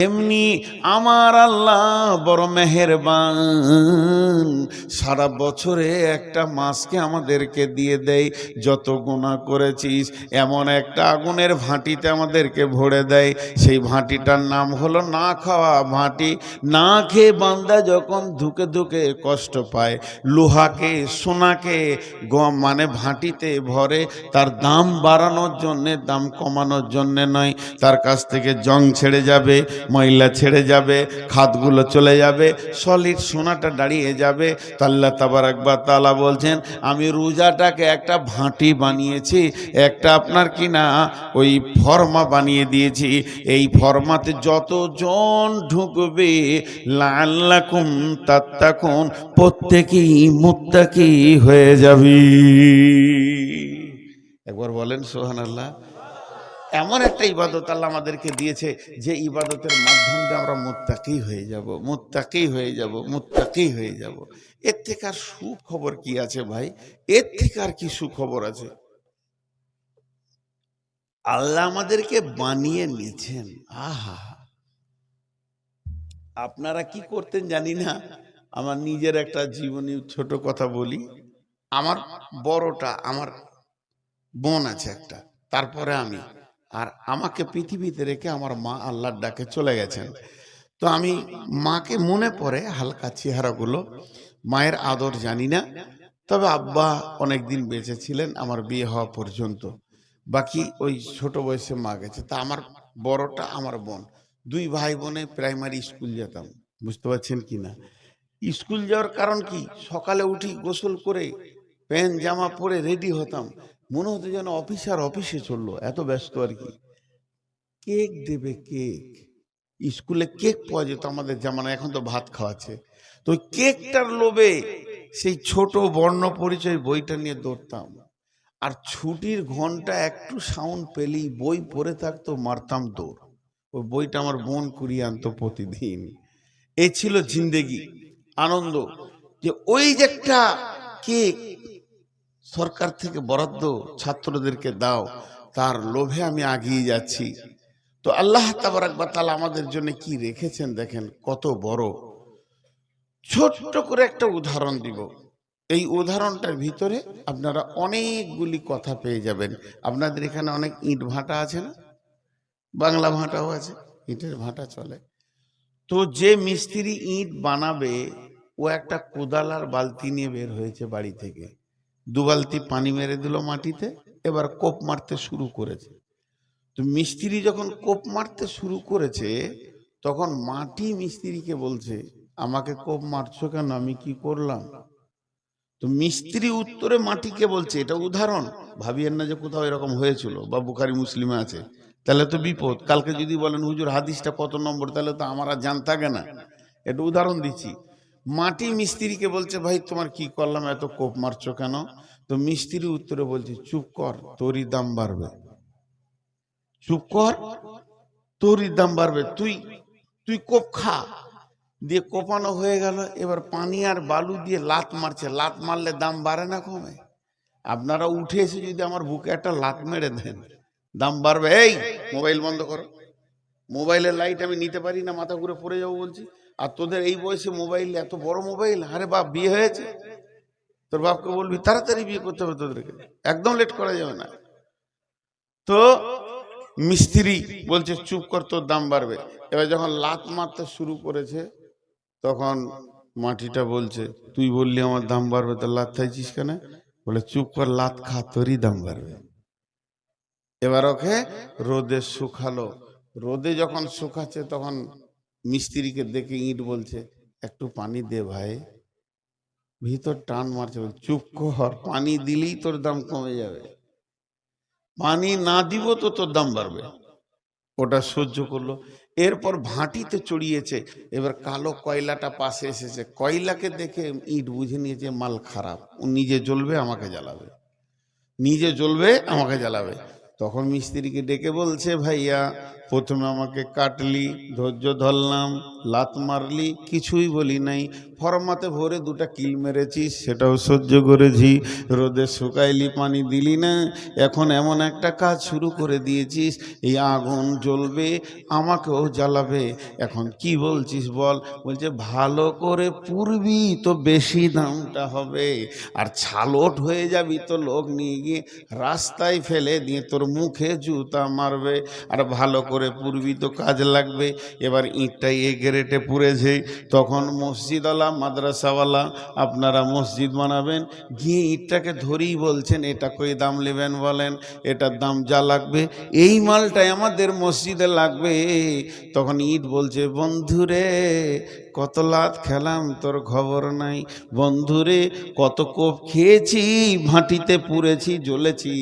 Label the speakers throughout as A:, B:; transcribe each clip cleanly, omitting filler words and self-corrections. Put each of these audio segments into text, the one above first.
A: এমনি আমার আল্লাহ বড় মেহেরবান, সারা বছরে একটা মাসকে আমাদেরকে দিয়ে দেয়। যত গুনাহ করেছিস এমন একটা আগুনের ভাঁটিতে আমাদেরকে ভরে দেয়। সেই ভাঁটিটার নাম হলো না খাওয়া ভাঁটি। না খেয়ে বান্দা যখন ধুকে ধুকে কষ্ট পায়, লোহাকে সোনাকে মানে ভাঁটিতে ভরে, তার দাম বাড়ানোর জন্যে, দাম কমানোর জন্যে নয়। তার কাছ থেকে জং ছেড়ে যাবে, ময়লা ছেড়ে যাবে, খাদগুলো চলে যাবে, সলিড সোনাটা দাঁড়িয়ে যাবে। তো আল্লাহ তাবারাক ওয়া তাআলা বলছেন, আমি রোজাটাকে একটা ভাঁটি বানিয়েছি, একটা আপনার কি না ওই ফর্মা বানিয়ে দিয়েছি। এই ফর্মাতে যতজন ঢুকবে লাআল্লাকুম তাত্তাকুন, প্রত্যেকেই মুত্তাকি হয়ে যাবে। একবার বলেন সুবহানাল্লাহ। এমন একটা ইবাদত আল্লাহ আমাদেরকে দিয়েছে, যে ইবাদতের মাধ্যমে আমরা মুত্তাকি হয়ে যাব, মুত্তাকি হয়ে যাব, মুত্তাকি হয়ে যাব। এর থেকে আর সুখবর কি আছে ভাই? এর থেকে আর কি সুখবর আছে? আল্লাহ আমাদেরকে বানিয়ে নিয়েছেন। আহা, আপনারা কি করতেন জানি না। আমার নিজের একটা জীবনী ছোট কথা বলি। আমার বড়টা, আমার বোন আছে একটা, তারপরে আমি, আর আমাকে পৃথিবীতে রেখে আমার মা আল্লাহর ডাকে চলে গেছেন। তো আমি মাকে মনে পড়ে হালকা চেহারাগুলো, মায়ের আদর জানি না। তবে আব্বা অনেকদিন বেঁচে ছিলেন আমার বিয়ে হওয়া পর্যন্ত, বাকি ওই ছোট বয়সে মা গেছে। তা আমার বড়টা আমার বোন, দুই ভাই বোনে প্রাইমারি স্কুল যেতাম, বুঝতে পারছেন কি না। স্কুল যাওয়ার কারণ কি, সকালে উঠি গোসল করে প্যান্ট জামা পরে রেডি হতাম, মনে হতো যেন অফিসার অফিসে চললো, এত ব্যস্ত আর কি। কেক দেবে, কেক, স্কুলে কেক পাওয়া যেত আমাদের জামানায়, এখন তো ভাত খাওয়াচ্ছে। তো কেকটার লোভে সেই ছোট বর্ণ পরিচয় বইটা নিয়ে দৌড়তাম। আর ছুটির ঘন্টা একটু সাউন্ড পেলেই বই পড়ে থাকতো, মারতাম দৌড়। ওই বইটা আমার বোন কুড়িয়ে আনতো প্রতিদিন। এই ছিল জিন্দেগি, আনন্দ। যে ওই যে একটা কেক সরকার থেকে বরাদ্দ ছাত্রদেরকে দাও, তার লোভে আমি এগিয়ে যাচ্ছি। তো আল্লাহ তাবারাক ওয়া তাআলা আমাদের জন্য কি রেখেছেন দেখেন, কত বড়। ছোট্ট করে একটা উদাহরণ দিব। এই উদাহরণটার ভিতরে আপনারা অনেকগুলি কথা পেয়ে যাবেন। আপনাদের এখানে অনেক ইট ভাটা আছে না, বাংলা ভাটাও আছে, ইটের ভাটা চলে। তো যে মিস্ত্রি ইট বানাবে, ও একটা কোদাল আর বালতি নিয়ে বের হয়েছে বাড়ি থেকে, 2 বালতি পানি মেরে দিল মাটিতে, এবার কোপ মারতে শুরু করেছে। তো মিস্ত্রি যখন কোপ মারতে শুরু করেছে, তখন মাটি মিস্ত্রিকে বলছে, আমাকে কোপ মারছো কেন, আমি কি করলাম? তো মিস্ত্রি উত্তরে মাটিকে বলছে, এটা উদাহরণ, ভাবিয়েন না যে কোথাও এরকম হয়েছিল বা বুখারী মুসলিমে আছে, তাহলে তো বিপদ। কালকে যদি বলেন হুজুর হাদিসটা কত নম্বর, তাহলে তো আমার আর জান থাকে না। এটা উদাহরণ দিচ্ছি। মাটি মিস্ত্রিকে বলছে, ভাই তোমার কি করলাম, এত কোপ মারছো কেন? তো মিস্ত্রি উত্তরে বলছে, চুপ কর, তোরই দাম বাড়বে। চুপ কর, তোরই দাম বাড়বে, তুই তুই কোপ খা। দিয়ে কোপানো হয়ে গেল, এবার পানি আর বালু দিয়ে লাত মারছে। লাত মারলে দাম বাড়ে না কমে? আপনারা উঠে এসে যদি আমার বুকে একটা লাত মেরে দেন, দাম বাড়বে। এই মোবাইল বন্ধ করো, মোবাইলের লাইট আমি নিতে পারি না, মাথা ঘুরে পড়ে যাবো বলছি। আর তোদের এই বয়সে মোবাইল, এত বড় মোবাইল। আরে বাপ, বিয়ে হয়েছে, তোর বাপকে বলবি তাড়াতাড়ি বিয়ে করতে হবে তোদেরকে, একদম লেট করা যাবে না। তো মিস্ত্রি বলছে চুপ কর, তোর দাম বাড়বে। এবার যখন লাত মারতে শুরু করেছে, তখন মাটিটা বলছে, তুই বললি আমার দাম বাড়বে, তো লাত খাইছিস কেন? বলে চুপ কর, লাত খা, তোরই দাম বাড়বে। এবার ওকে রোদে শুকালো। রোদে যখন শুকাচ্ছে, তখন মিস্ত্রিকে দেখে ইট বলছে, একটু পানি দে ভাই, ভিতর টান মারছে। চুপ কর, পানি দিলেই তোর দাম কমে যাবে, পানি না দিব তো তোর দাম বাড়বে। ওটা সহ্য করলো। এরপর ভাটিতে চড়িয়েছে, এবার কালো কয়লাটা পাশে এসেছে, কয়লাকে দেখে ইট বুঝে নিয়েছে মাল খারাপ, ও নিজে জ্বলবে আমাকে জ্বালাবে, নিজে জ্বলবে আমাকে জ্বালাবে। তখন মিস্ত্রিকে ডেকে বলছে, ভাইয়া প্রথমে আমাকে কাটলি, ধৈর্য ধরলাম, লাত মারলি, কিছুই বলি নাই। ফরমাতে ভরে দুটা কিল মেরেছিস, সেটাও সহ্য করেছি। রোদে শুকাইলি, পানি দিলি না। এখন এমন একটা কাজ শুরু করে দিয়েছিস, এই আগুন জ্বলবে, আমাকেও জ্বালাবে। এখন কি বলছিস বল? বলছে ভালো করে পুরবি তো বেশি দামটা হবে, আর ছালট হয়ে যাবি তো লোক নিয়ে গিয়ে রাস্তায় ফেলে দিয়ে তোর মুখে জুতা মারবে। আর ভালো করে পুরবি তো কাজ লাগবে। এবার ইটটাই এ গ্রেটে পুড়েছে। তখন মসজিদওয়ালা, মাদ্রাসাওয়ালা, আপনারা মসজিদ বানাবেন, গিয়ে ইটটাকে ধরেই বলছেন এটা কই দাম নেবেন বলেন, এটার দাম যা লাগবে এই মালটাই আমাদের মসজিদে লাগবে। তখন ইট বলছে বন্ধুরে কত লাত খেলাম তোর খবর নাই, বন্ধুরে কত কোপ খেয়েছি, ভাটিতে পুড়েছি, জ্বলেছি।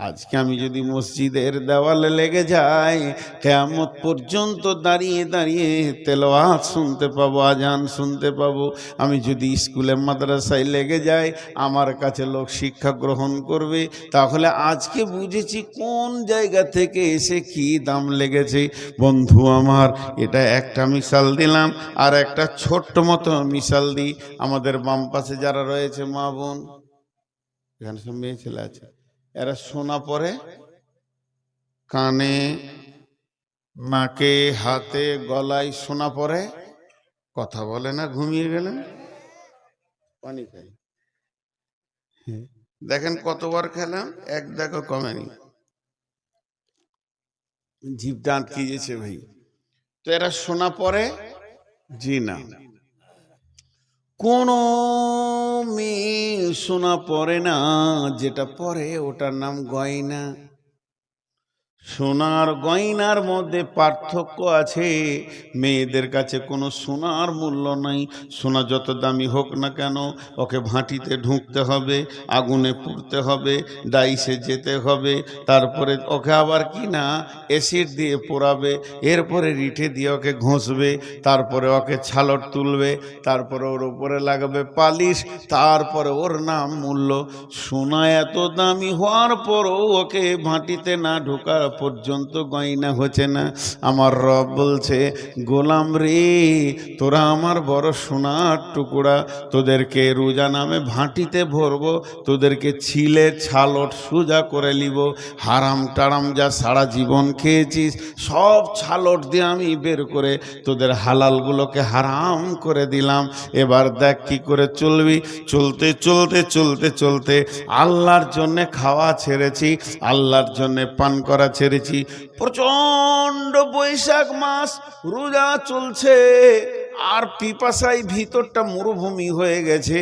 A: আজকে আমি যদি মসজিদের দেওয়ালে লেগে যাই, কিয়ামত পর্যন্ত দাঁড়িয়ে দাঁড়িয়ে তেলাওয়াত শুনতে পাবো, আজান শুনতে পাবো। আমি যদি স্কুলে মাদ্রাসায় লেগে যাই, আমার কাছে লোক শিক্ষা গ্রহণ করবে। তাহলে আজকে বুঝেছি কোন জায়গা থেকে এসে কি দাম লেগেছে। বন্ধু আমার, এটা একটা মিশাল দিলাম, আর একটা ছোট্ট মতো মিশাল দিই। আমাদের বাম পাশে যারা রয়েছে মা বোন, এখানে সব মেয়ে ছেলে আছে, এরা সোনা পরে কানে, নাকে, হাতে, গলায় সোনা পরে, কথা বলে না, ঘুমিয়ে গেলেন, পানি খাই। দেখেন কতবার খেলাম, এক দেখো কমেনি, জিভটা আটকে গেছে ভাই। তো এরা সোনা পরে? জি না। কোন মেয়ে সোনা পরে না, যেটা পরে ওটার নাম গয়না। সোনার গয়নার মধ্যে পার্থক্য আছে। মেয়েদের কাছে কোনো সোনার মূল্য নাই। সোনা যত দামি হোক না কেন, ওকে ভাটিতে ঢুকতে হবে, আগুনে পুড়তে হবে, ডাইসে যেতে হবে, তারপরে ওকে আবার কি না অ্যাসিড দিয়ে পোড়াবে, এরপরে রিঠে দিয়ে ওকে ঘষবে, তারপরে ওকে ছালট তুলবে, তারপরে ওর উপরে লাগবে পালিশ, তারপরে ওর নাম মূল্য। সোনা এত দামি হওয়ার পরও ওকে ভাটিতে না ঢোকার পর্যন্ত গয়না হচ্ছে না। আমার রব বলছে, গোলাম রে, তোরা আমার বড় সোনার টুকরা, তোদেরকে রোজা নামে ভাটিতে ভরবো, তোদেরকে ছিলে ছালট সোজা করে নিব। হারাম টারাম যা সারা জীবন খেয়েছিস, সব ছালট দিয়ে আমি বের করে তোদের হালালগুলোকে হারাম করে দিলাম। এবার দেখ কি করে চলবি। চলতে চলতে চলতে চলতে আল্লাহর জন্যে খাওয়া ছেড়েছি, আল্লাহর জন্যে পান করা ছেড়েছি। প্রচন্ড বৈশাখ মাস, রোজা চলছে, আর পিপাসায় ভিতরটা মরুভূমি হয়ে গেছে।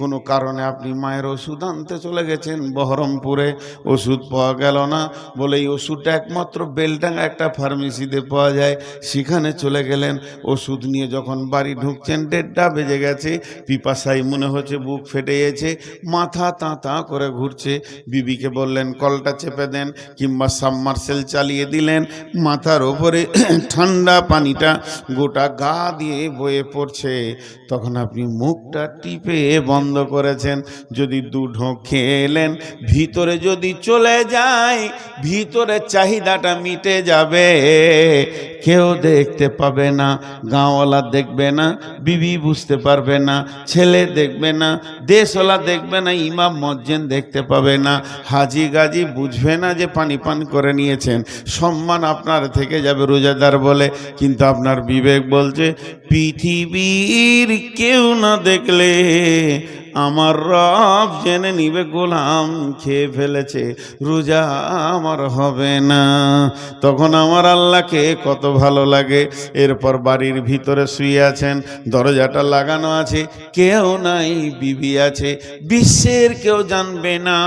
A: কোনো কারণে আপনি মায়ের ওষুধ আনতে চলে গেছেন বহরমপুরে, ওষুধ পাওয়া গেল না বলে এই ওষুধটা একমাত্র বেলডাঙ্গা একটা ফার্মেসিতে পাওয়া যায়, সেখানে চলে গেলেন। ওষুধ নিয়ে যখন বাড়ি ঢুকছেন 1:30 বেজে গেছে। পিপাসায় মনে হচ্ছে বুক ফেটে গেছে, মাথা তাঁ করে ঘুরছে। বিবিকে বললেন কলটা চেপে দেন, কিংবা সাবমার্সেল চালিয়ে দিলেন। মাথার ওপরে ঠান্ডা পানিটা গোটা গা দিয়ে বয়ে পড়ছে। তখন আপনি মুখটা টিপে বন্ধ করেছেন। যদি 2 ঢোক খেলেন, ভিতরে যদি চলে যায়, ভিতরে চাহিদাটা মিটে যাবে। কেউ দেখতে পাবে না, গাঁওয়ালা দেখবে না, বিবি বুঝতে পারবে না, ছেলে দেখবে না, দেশওয়ালা দেখবে না, ইমাম মজ্জেন দেখতে পাবে না, হাজি গাজি বুঝবে না যে পানি পান করে নিয়েছেন। সম্মান আপনার থেকে যাবে রোজাদার বলে। কিন্তু আপনার বিবেক বলছে পৃথিবীর কেউ না দেখলে আমার রব জেনে নিবে গোলাম খেয়ে ফেলেছে, রোজা আমার হবে না। তখন আমার আল্লাহকে কত ভালো লাগে। এরপর বাড়ির ভিতরে শুয়ে আছেন, দরজাটা লাগানো আছে, কেউ নাই, বিবি আছে। বিশ্বের কেউ জানবে না।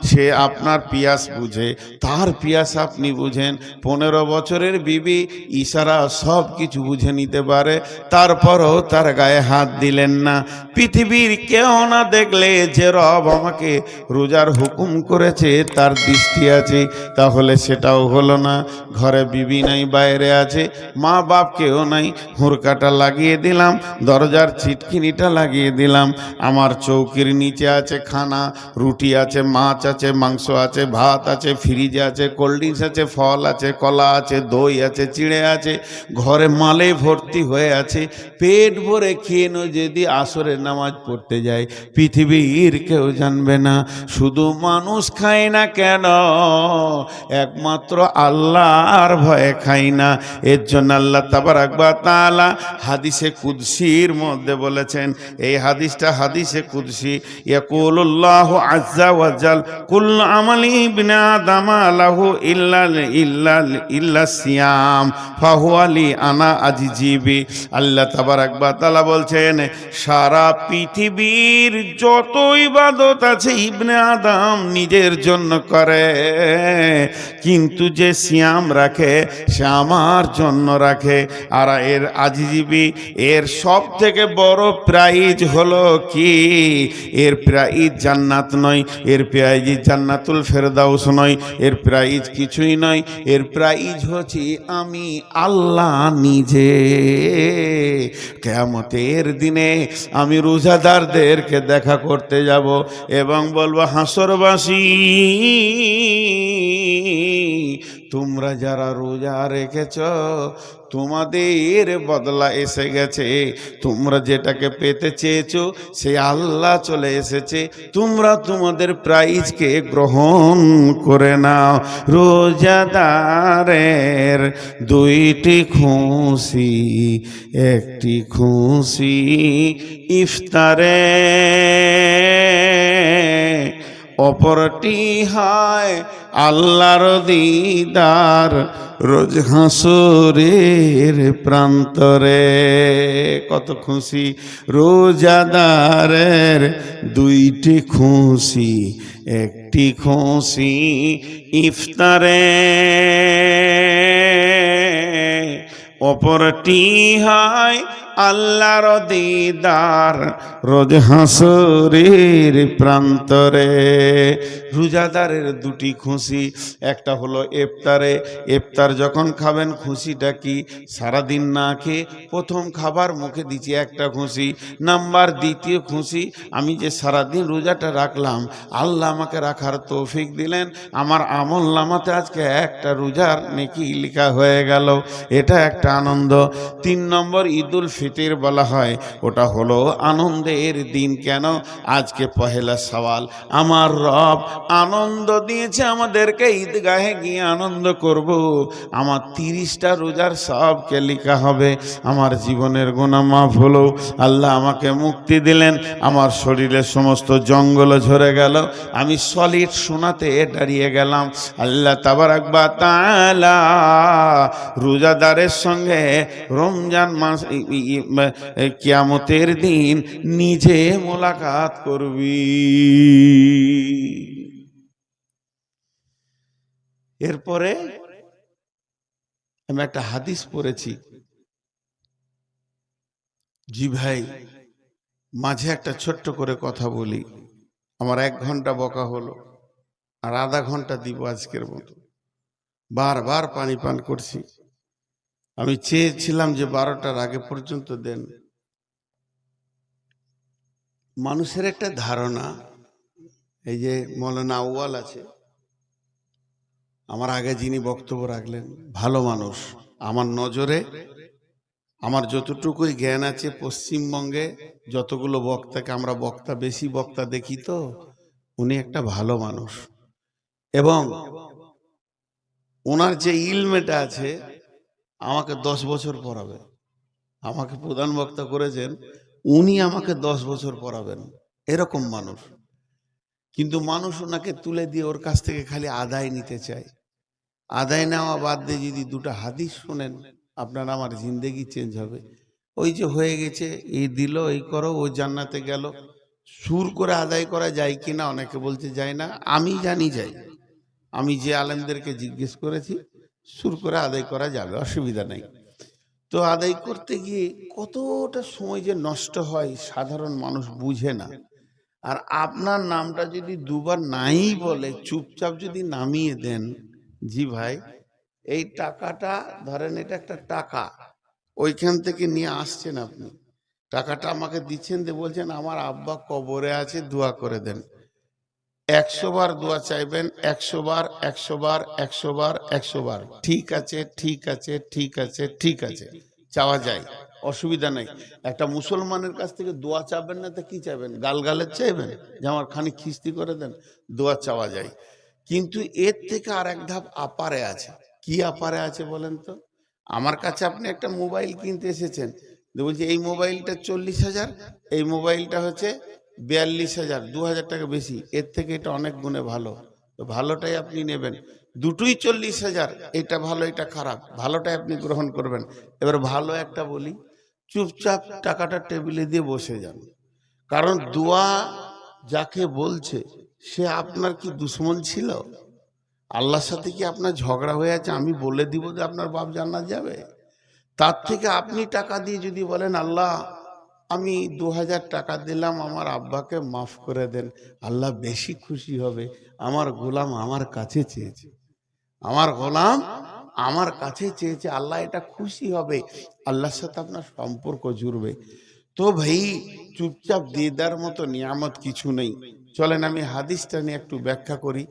A: সে আপনার পিয়াস বুঝে, তার পিয়াস আপনি বুঝেন। 15 বছরের বিবি ইশারা সব কিছু বুঝে নিতে পারে, তারপরও তার গায়ে হাত দিলেন না। পৃথিবীর কেউ না দেখলে যে রব আমাকে রোজার হুকুম করেছে তার দৃষ্টি আছে, তাহলে সেটাও হলো না। ঘরে বিবি নাই, বাইরে আছে, মা বাপ কেউ নাই, হুড়কাটা লাগিয়ে দিলাম, দরজার ছিটকিনিটা লাগিয়ে দিলাম, আমার চৌকির নিচে আছে খানা, রুটি আছে, মাছ আছে, মাংস আছে, ভাত আছে, ফ্রিজ আছে, কোল্ড ড্রিঙ্কস আছে, ফল আছে, কলা আছে, দই আছে, চিড়ে আছে, ঘরে মালে ভর্তি হয়ে আছে। পেট ভরে খেয়ে যদি আসরের নামাজ পড়তে যায় পৃথিবীর কেউ জানবে না। শুধু মানুষ খায় না কেন, একমাত্র আল্লাহর ভয়ে খাই না। এর জন্য আল্লাহ তাবারাক ওয়া তাআলা হাদিসে কুদসির মধ্যে বলেছেন, এই হাদিসটা হাদিসে কুদসি, ইয়াকুলুল্লাহু আযজা ওয়া জাল কুল আমালি ইবনে আদম লাহু ইল্লা সিয়াম ফাহুয়া লি আনা আজিজিবি। আল্লাহ তাবারাক ওয়া তাআলা বলছেন, সারা পৃথিবীর যত ইবাদত আছে ইবনে আদম নিজের জন্য করে, কিন্তু যে সিয়াম রাখে সে আমার জন্য রাখে। আর এর আজিজিবি, এর সব থেকে বড় প্রাইজ হলো কি, এর প্রাইজ জান্নাত নয়, এর প্রাইজ জান্নাতুল ফেরদাউস নয়, এর প্রাইজ কিছুই নয়, এর প্রাইজ হচ্ছে আমি আল্লাহ নিজে। কিয়ামতের দিনে আমি রোজাদারদেরকে দেখা করতে যাব এবং বলবো, হাসরবাসী তোমরা যারা রোজা রেখেছ তোমাদের বদলা এসে গেছে, তোমরা যেটাকে পেতে চেয়েছো সে আল্লাহ চলে এসেছে, তোমরা তোমাদের প্রাইজকে গ্রহণ করে নাও। রোজাদারের দুইটি খুশি, একটি খুশি ইফতারে, অপরটি হয় আল্লাহর দিদার রোজ হাসরের প্রান্তরে। কত খুশি রোজাদারের দুইটি খুশি, একটি খুশি ইফতারে, অপরটি হয় আল্লাহর দিদার রোজ হাসরের প্রান্তরে। রোজাদারের দুটি খুশি, একটা হলো ইফতারে, ইফতার যখন খাবেন খুশিটা কি, সারাদিন না খেয়ে প্রথম খাবার মুখে দিচ্ছি একটা খুশি। নাম্বার দ্বিতীয় খুশি, আমি যে সারাদিন রোজাটা রাখলাম, আল্লাহ আমাকে রাখার তৌফিক দিলেন, আমার আমল নামাতে আজকে একটা রোজার নেকি লেখা হয়ে গেল, এটা একটা আনন্দ। 3 নম্বর ঈদুল ফিতর বলা হয়, ওটা হলো আনন্দের দিন। কেন? আজকে পহেলা সওয়াল, আমার রব আনন্দ দিয়েছে আমাদেরকে, ঈদগাহে গিয়ে আনন্দ করব। আমার 30টা রোজার সবকে লেখা হবে, আমার জীবনের গুনাহ মাফ হলো, আল্লাহ আমাকে মুক্তি দিলেন, আমার শরীরের সমস্ত জঙ্গল ঝরে গেল, আমি সলিড সোনাতে দাঁড়িয়ে গেলাম। আল্লাহ তাবারাক ওয়া তাআলা রোজাদারের সঙ্গে রমজান মাস কিয়ামতের দিন নিজে মোলাকাত করবি। এরপরে আমি একটা হাদিস পড়েছি, জি ভাই, মাঝে একটা ছোট্ট করে কথা বলি। আমার 1 ঘন্টা বকা হলো, আর আধা ঘন্টা দিব আজকের মতো। বারবার পানি পান করছি, আমি চেয়েছিলাম যে 12টার আগে পর্যন্ত দেন। মানুষের একটা ধারণা, এই যে মৌলানা আউয়াল আছে, আমার আগে যিনি বক্তব্য রাখলেন, ভালো মানুষ। আমার নজরে, আমার যতটুকুই জ্ঞান আছে, পশ্চিমবঙ্গে যতগুলো বক্তাকে আমরা বক্তা, বেশি বক্তা দেখি, তো উনি একটা ভালো মানুষ, এবং ওনার যে ইলমেটা আছে আমাকে 10 বছর পড়াবে। আমাকে প্রধান বক্তা করেছেন, উনি আমাকে 10 বছর পড়াবেন, এরকম মানুষ। কিন্তু মানুষ ওনাকে তুলে দিয়ে ওর কাছ থেকে খালি আদায় নিতে চায়। আদায় নেওয়া বাদ দিয়ে যদি 2টা হাদিস শোনেন, আপনার আমার জিন্দেগি চেঞ্জ হবে। ওই যে হয়ে গেছে, এই দিল, এই করো, ও জান্নাতে গেল, সুর করে আদায় করা যায় কিনা অনেকে বলতে যায় না, আমি জানি যাই। আমি যে আলেমদেরকে জিজ্ঞেস করেছি, সুর করে আদায় করা যাবে, অসুবিধা নাই। তো আদায় করতে গিয়ে কতটা সময় যে নষ্ট হয় সাধারণ মানুষ বুঝে না। আর আপনার নামটা যদি দুবার নাই বলে চুপচাপ যদি নামিয়ে দেন, জি ভাই এই টাকাটা ধরেন এটা একটা টাকা, ওইখান থেকে নিয়ে আসছেন আপনি, টাকাটা আমাকে দিচ্ছেন, দিয়ে বলছেন আমার আব্বা কবরে আছে দোয়া করে দেন। 100 বার দোয়া চাইবেন, 100 বার, 100 বার, 100 বার, 100 বার, ঠিক আছে ঠিক আছে ঠিক আছে ঠিক আছে, চাওয়া যায়, অসুবিধা নেই। একটা মুসলমানের কাছ থেকে দোয়া চাবেন না তো কি চাইবেন? গালগালের চাইবেন যে আমার খানিক খিস্তি করে দেন? দোয়া চাওয়া যায়। কিন্তু এর থেকে আর এক ধাপ আপারে আছে। কি আপারে আছে বলেন তো? আমার কাছে আপনি একটা মোবাইল কিনতে এসেছেন, বলছি এই মোবাইলটা 40,000, এই মোবাইলটা হচ্ছে 42,000, 2,000 টাকা বেশি, এর থেকে এটা অনেক গুণে ভালো, তো ভালোটাই আপনি নেবেন। দুটোই 40,000, এটা ভালো এটা খারাপ, ভালোটাই আপনি গ্রহণ করবেন। এবার ভালো একটা বলি, চুপচাপ টাকাটা টেবিলে দিয়ে বসে যান। কারণ দোয়া যাকে বলছে সে আপনার কি দুশ্মন ছিল? আল্লাহর সাথে কি আপনার ঝগড়া হয়ে আছে আমি বলে দিব যে আপনার বাপ জান্নাত যাবে? তার থেকে আপনি টাকা দিয়ে যদি বলেন আল্লাহ আমি 2,000 টাকা দিলাম আমার আব্বাকে মাফ করে দেন, আল্লাহ বেশি খুশি হবে। আমার গোলাম আমার কাছে চেয়েছে, আমার গোলাম আমার কাছে চেয়েছে, আল্লাহ এটা খুশি হবে, আল্লাহর সাথে আপনার সম্পর্ক জুড়বে। তো ভাই চুপচাপ দিয়ে দেওয়ার মতো নিয়ামত কিছু নেই। চলেন আমি হাদিসটা নিয়ে একটু ব্যাখ্যা করি।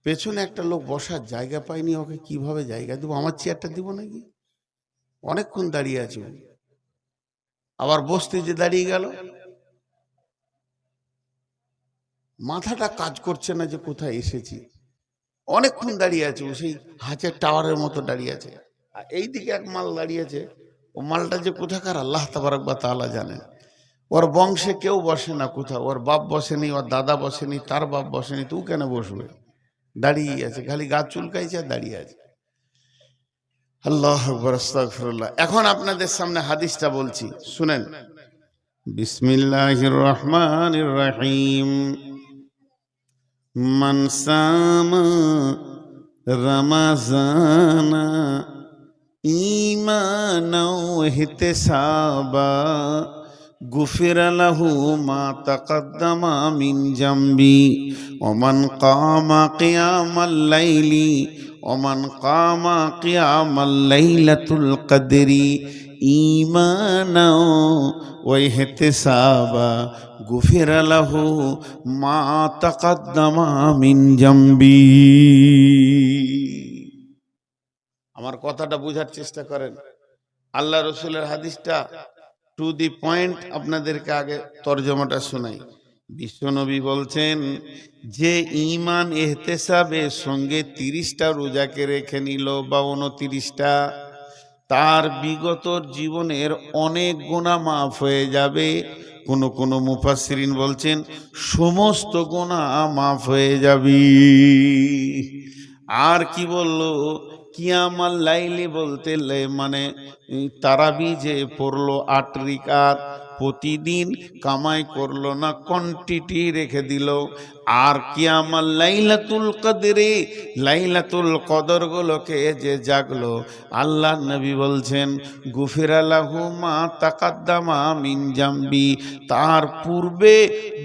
A: পেছনে একটা লোক বসার জায়গা পায়নি, ওকে কিভাবে জায়গা দিব? আমার চেয়ারটা দিব নাকি? অনেকক্ষণ দাঁড়িয়ে আছে, আবার বসতে যে দাঁড়িয়ে গেল, মাথাটা কাজ করছে না যে কোথায় এসেছি। অনেকক্ষণ দাঁড়িয়ে আছে, ও সেই হাঁচের টাওয়ারের মতো দাঁড়িয়ে আছে। আর এইদিকে এক মাল দাঁড়িয়ে আছে, ও মালটা যে কোথাকার আল্লাহ তাবারক ওয়া তাআলা জানেন। ওর বংশে কেউ বসে না কোথাও, ওর বাপ বসেনি, ওর দাদা বসেনি, তার বাপ বসেনি, তুই কেন বসবে? দাঁড়িয়ে আছে, খালি গা চুলকাইছে আর দাঁড়িয়ে আছে। আল্লাহু আকবার, আস্তাগফিরুল্লাহ। এখন আপনাদের সামনে হাদিসটা বলছি, শুনেন। বিসমিল্লাহির রহমানির রহিম। মান সামা রমাজানা ঈমানাও ওয়া ইহতিসাবা গুফিরা লাহু মা তাকাদ্দামা মিন জামবি ওয়া মান কামা কিয়ামাল লাইলি ওয়া মান কামা কিয়ামাল লাইলাতুল কদরি ঈমানাও ওয়া ইহতিসাবা গুফিরা লাহু মা তাকাদ্দামা মিন জামবি। আমার কথাটা বোঝার চেষ্টা করেন। আল্লাহ রসুলের হাদিসটা টু দি পয়েন্ট আপনাদেরকে আগে তর্জমাটা শোনাই। বিশ্বনবী বলছেন যে ঈমান ইহতিসাবের সঙ্গে 30টা রোজাকে রেখে নিল বা 29টা, তার বিগত জীবনের অনেক গুনাহ মাফ হয়ে যাবে। কোন কোন মুফাসসিরিন বলছেন সমস্ত গুনাহ মাফ হয়ে যাবে। আর কি বললো? কিয়ামাল লাইলি বলতে মানে তারাবি যে পড়লো 8 রাকাত, প্রতিদিন কামাই করলো না, কোয়ান্টিটি রেখে দিল। আর কিয়ামাল লাইলাতুল কদরে, লাইলাতুল কদর গুলোকে যে জাগলো, আল্লাহ নবী বলছেন গুফিরা লাহু মা তাকাদ্দামা মিন জামবি, তার পূর্বে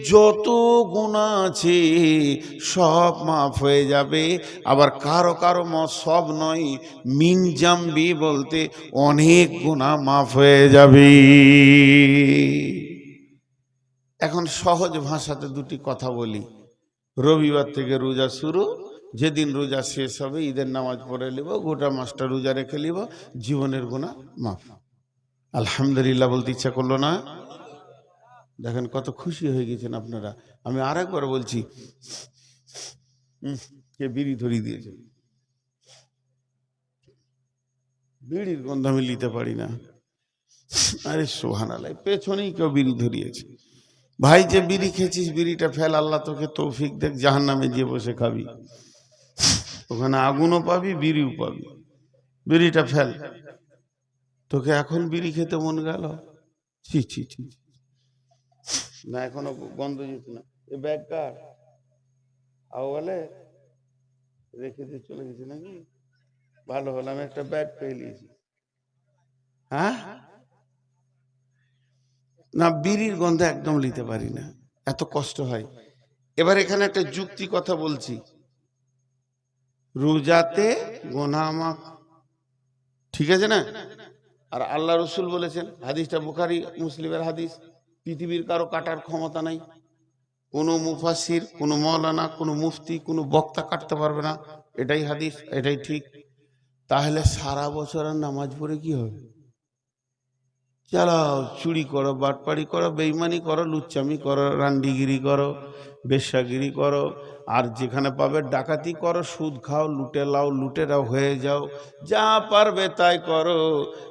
A: যত গুনাহ আছে সব মাফ হয়ে যাবে। আবার কারো কারো মত সব নয়, মিন জামবি বলতে অনেক গুনাহ মাফ হয়ে যাবে। এখন সহজ ভাষাতে দুটি কথা বলি। রবিবার থেকে রোজা শুরু, যেদিন রোজা শেষ হবে ঈদের নামাজ পড়ে নিব, গোটা মাসটা রোজা রেখে নিব, জীবনের গুনাহ মাফ। আলহামদুলিল্লাহ বলতে ইচ্ছা করলো না? দেখেন কত খুশি হয়ে গেছেন আপনারা। আমি আরেকবার বলছি, কে বিড়ি ধরিয়ে দিয়েছে? বিড়ির গন্ধ আমি নিতে পারি না। আরে সুবহানাল্লাহ, পেছনেই কেউ বিড়ি ধরিয়েছে। ভাই যে বিড়ি খেয়েছিস বিড়িটা ফেল, আল্লাহ তোকে তৌফিক দেখ, জাহান্নামে গিয়ে বসে খাবি, ওখানে আগুনও পাবি বিড়িও পাবি। বিড়িটা ফেল। তোকে এখন বিড়ি খেতে মন গেল? ছি ছি ছি, না এখনো গন্ধ যেত না। এ ব্যাগ কার? আও বলে রেখে দিয়ে চলে গেছে নাকি? ভালো হলো, আমি একটা ব্যাগ পেয়ে নিয়েছি। হ্যাঁ, না বিড়ির গন্ধ একদম নিতে পারি না। এত কষ্ট হয়। এবার এখানে একটা যুক্তি কথা বলছি, রোজাতে গুনাহ মাফ, ঠিক আছে না? আর আল্লাহ রসুল বলেছেন, হাদিসটা বুখারী মুসলিমের হাদিস, পৃথিবীর কারো কাটার ক্ষমতা নাই, কোনো মুফাসির, কোনো মৌলানা, কোনো মুফতি, কোনো বক্তা কাটতে পারবে না, এটাই হাদিস, এটাই ঠিক। তাহলে সারা বছর আর নামাজ পড়ে কি হবে? চালাও, চুরি করো, বাটপাড়ি করো, বেইমানি করো, লুচ্চামি করো, রান্ডিগিরি করো, বেশ্যাগিরি করো, আর যেখানে পাবে ডাকাতি করো, সুদ খাও, লুটে লাও, লুটেরাও হয়ে যাও, যা পারবে তাই করো।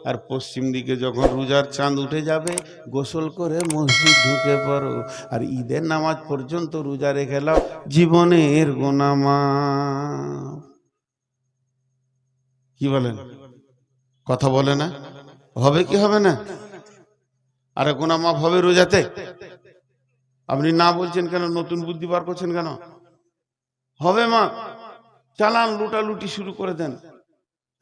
A: আর পশ্চিম দিকে যখন রোজার চাঁদ উঠে যাবে, গোসল করে মসজিদ ঢুকে পড়ো, আর ঈদের নামাজ পর্যন্ত রোজা রেখে লাও, জীবনের গুনাহ মাফ। কি বলেন? কথা বলে না? হবে কি হবে না? আরে গুনাহ মাফ হবে রোজাতে? আপনি না বলছেন কেন? নতুন বুদ্ধি বার করছেন কেন? হবে মা, চালান, লুটালুটি শুরু করে দেন।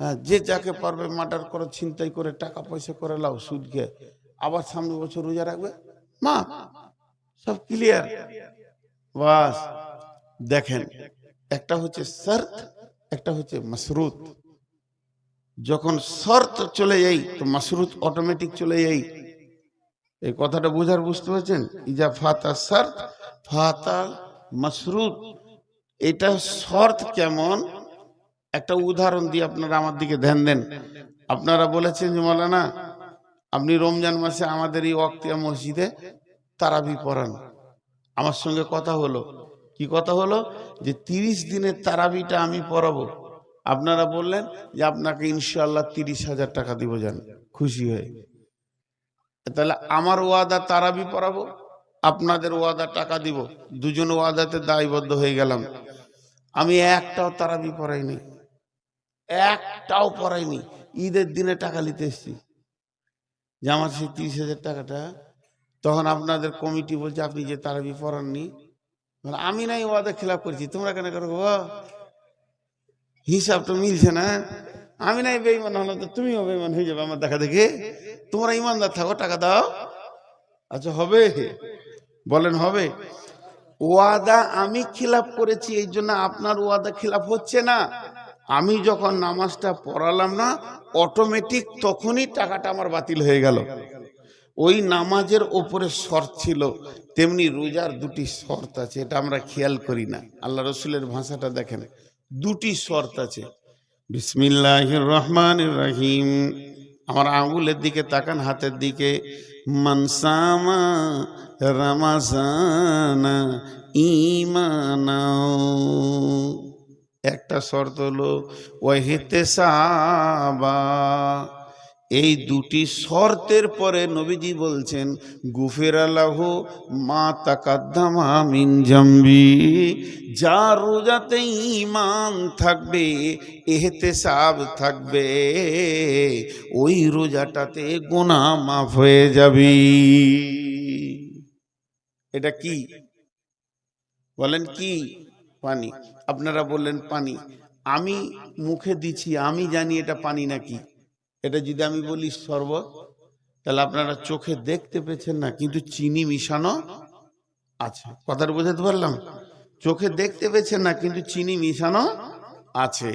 A: হ্যাঁ, যে যাকে পারবে মার্ডার করে, ছিনতাই করে, টাকা পয়সা করে লাও, সুদ খেয়ে, আবার সামনে বছর রোজা রাখবে, মা, সব ক্লিয়ার। বাস, দেখেন, একটা হচ্ছে শর্ত, একটা হচ্ছে মাশরুত। যখন শর্ত চলে যাই তো মাশরুত অটোমেটিক চলে যাই। এই কথাটা বুঝতে পারছেন? ইজা ফাতা শর্ত ফাতা মাশরুত। এটা শর্ত কেমন, একটা উদাহরণ দিয়ে আপনারা আমার দিকে ধ্যান দেন। আপনারা বলেছেন যে মাওলানা, আপনি রমজান মাসে আমাদের এই ওয়াক্তিয়া মসজিদে তারাবি পড়ান। আমার সঙ্গে কথা হলো, কি কথা হলো, যে 30 দিনের তারাবিটা আমি পড়াবো। আপনারা বললেন যে আপনাকে ইনশাআল্লাহ 30,000 টাকা দিব, যান খুশি হয়ে। তাহলে আমার ওয়াদা তারাবি পড়াবো, আপনাদের ওয়াদা টাকা দিব, দুজন ওয়াদাতে দায়বদ্ধ হয়ে গেলাম। আমি একটাও তারাবি পড়াইনি, একটাও পড়াইনি। ঈদের দিনে টাকা নিতে এসছি, যে আমার সেই 30,000 টাকাটা। তখন আপনাদের কমিটি বলছে আপনি যে তারাবি পড়াননি, আমি নাই ওয়াদা খেলাপ করছি, তোমরা কেন করো? হিসাব তো মিলছে না। আমি নাই বেঈমান হলাম তো তুমিও বেঈমান হয়ে যাবে আমার দেখা দেখে। তোমরা ইমানদার থাকো, টাকা দাও। আচ্ছা হবে, বলেন হবে? ওয়াদা আমি খিলাফ করেছি, এই জন্য আপনার ওয়াদা খিলাফ হচ্ছে না। আমি যখন নামাজটা পড়ালাম না, অটোমেটিক তখনই টাকাটা আমার বাতিল হয়ে গেল। ওই নামাজের ওপরে শর্ত ছিল, তেমনি রোজার দুটি শর্ত আছে, এটা আমরা খেয়াল করি না। আল্লাহ রসুলের ভাষাটা দেখেন, দুটি শর্ত আছে। বিসমিল্লাহির রহমানির রহিম, আমার আঙ্গুলের দিকে তাকান, হাতের দিকে। মানসামা রামাজানা ঈমানাও, একটা শর্ত হলো ওয়াহিতেসাবা। এই দুটি শর্তের পরে নবীজি বলছেন গুফিরা লাহু মা তাকাদ্দামা মিন জামবি। যার রোজাতে ঈমান থাকবে, ইহতিসাব থাকবে, ওই রোজাটাতে গুনাহ মাফ হয়ে যাবে। এটা কি বলেন? কি? পানি। আপনারা বললেন পানি, আমি মুখে দিচ্ছি, আমি জানি এটা পানি নাকি। এটা যদি আমি বলি শরবত, তাহলে আপনারা চোখে দেখতে পেয়েছেন না, কিন্তু চিনি মিশানো আছে। কথাটা বোঝাতে পারলাম? চোখে দেখতে পেয়েছেন না, কিন্তু চিনি মিশানো আছে।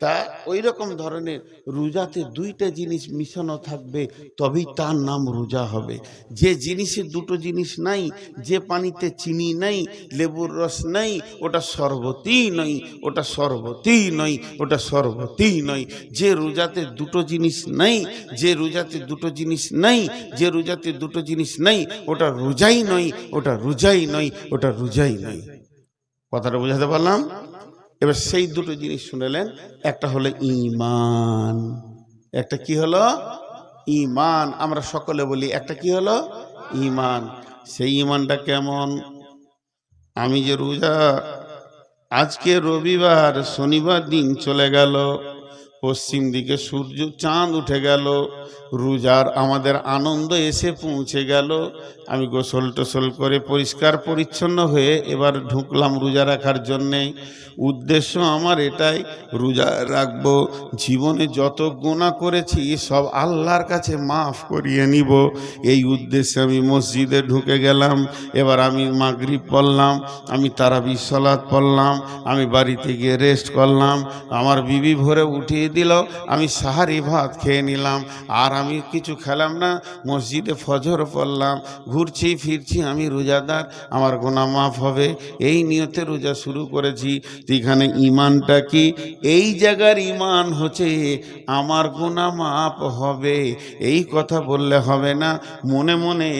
A: তা ওই রকম ধরনের রোজাতে দুইটা জিনিস মিশানো থাকবে, তবেই তার নাম রোজা হবে। যে জিনিসে দুটো জিনিস নাই, যে পানিতে চিনি নাই, লেবুর রস নাই, ওটা শরবতই নয়, ওটা শরবতই নয়, ওটা শরবতই নয়। যে রোজাতে দুটো জিনিস নাই, যে রোজাতে দুটো জিনিস নাই, যে রোজাতে দুটো জিনিস নাই, ওটা রোজাই নয়, ওটা রোজাই নয়, ওটা রোজাই নয়। কথাটা বোঝাতে পারলাম? এবার সেই দুটো জিনিস শুনেলেন, একটা হলো ঈমান, একটা কি হলো? ঈমান। আমরা সকলে বলি একটা কি হলো? ঈমান। সেই ঈমানটা কেমন? আমি যে রোজা, আজকে রবিবার, শনিবার দিন চলে গেল, পশ্চিম দিকে সূর্য চাঁদ উঠে গেল, রোজার আমাদের আনন্দ এসে পৌঁছে গেল। আমি গোসল টোসল করে পরিষ্কার পরিচ্ছন্ন হয়ে এবার ঢুকলাম রোজা রাখার জন্যে। উদ্দেশ্য আমার এটাই, রোজা রাখবো, জীবনে যত গুনাহ করেছি সব আল্লাহর কাছে মাফ করিয়ে নিব। এই উদ্দেশ্যে আমি মসজিদে ঢুকে গেলাম। এবার আমি মাগরিব পড়লাম, আমি তারাবির সালাত পড়লাম, আমি বাড়িতে গিয়ে রেস্ট করলাম, আমার বিবি ভোরে উঠিয়ে দিল, আমি সাহারি ভাত খেয়ে নিলাম, আর আমি কিছু খেলাম না, মসজিদে ফজর পড়লাম, ঘুরছি ফিরছি, আমি রোজাদার, আমার গুনাহ মাফ হবে, এই নিয়তে রোজা শুরু করেছি। এখানে ঈমানটা কি? এই জায়গার ঈমান হচ্ছে আমার গুনাহ মাফ হবে, এই কথা বললে হবে না, মনে মনে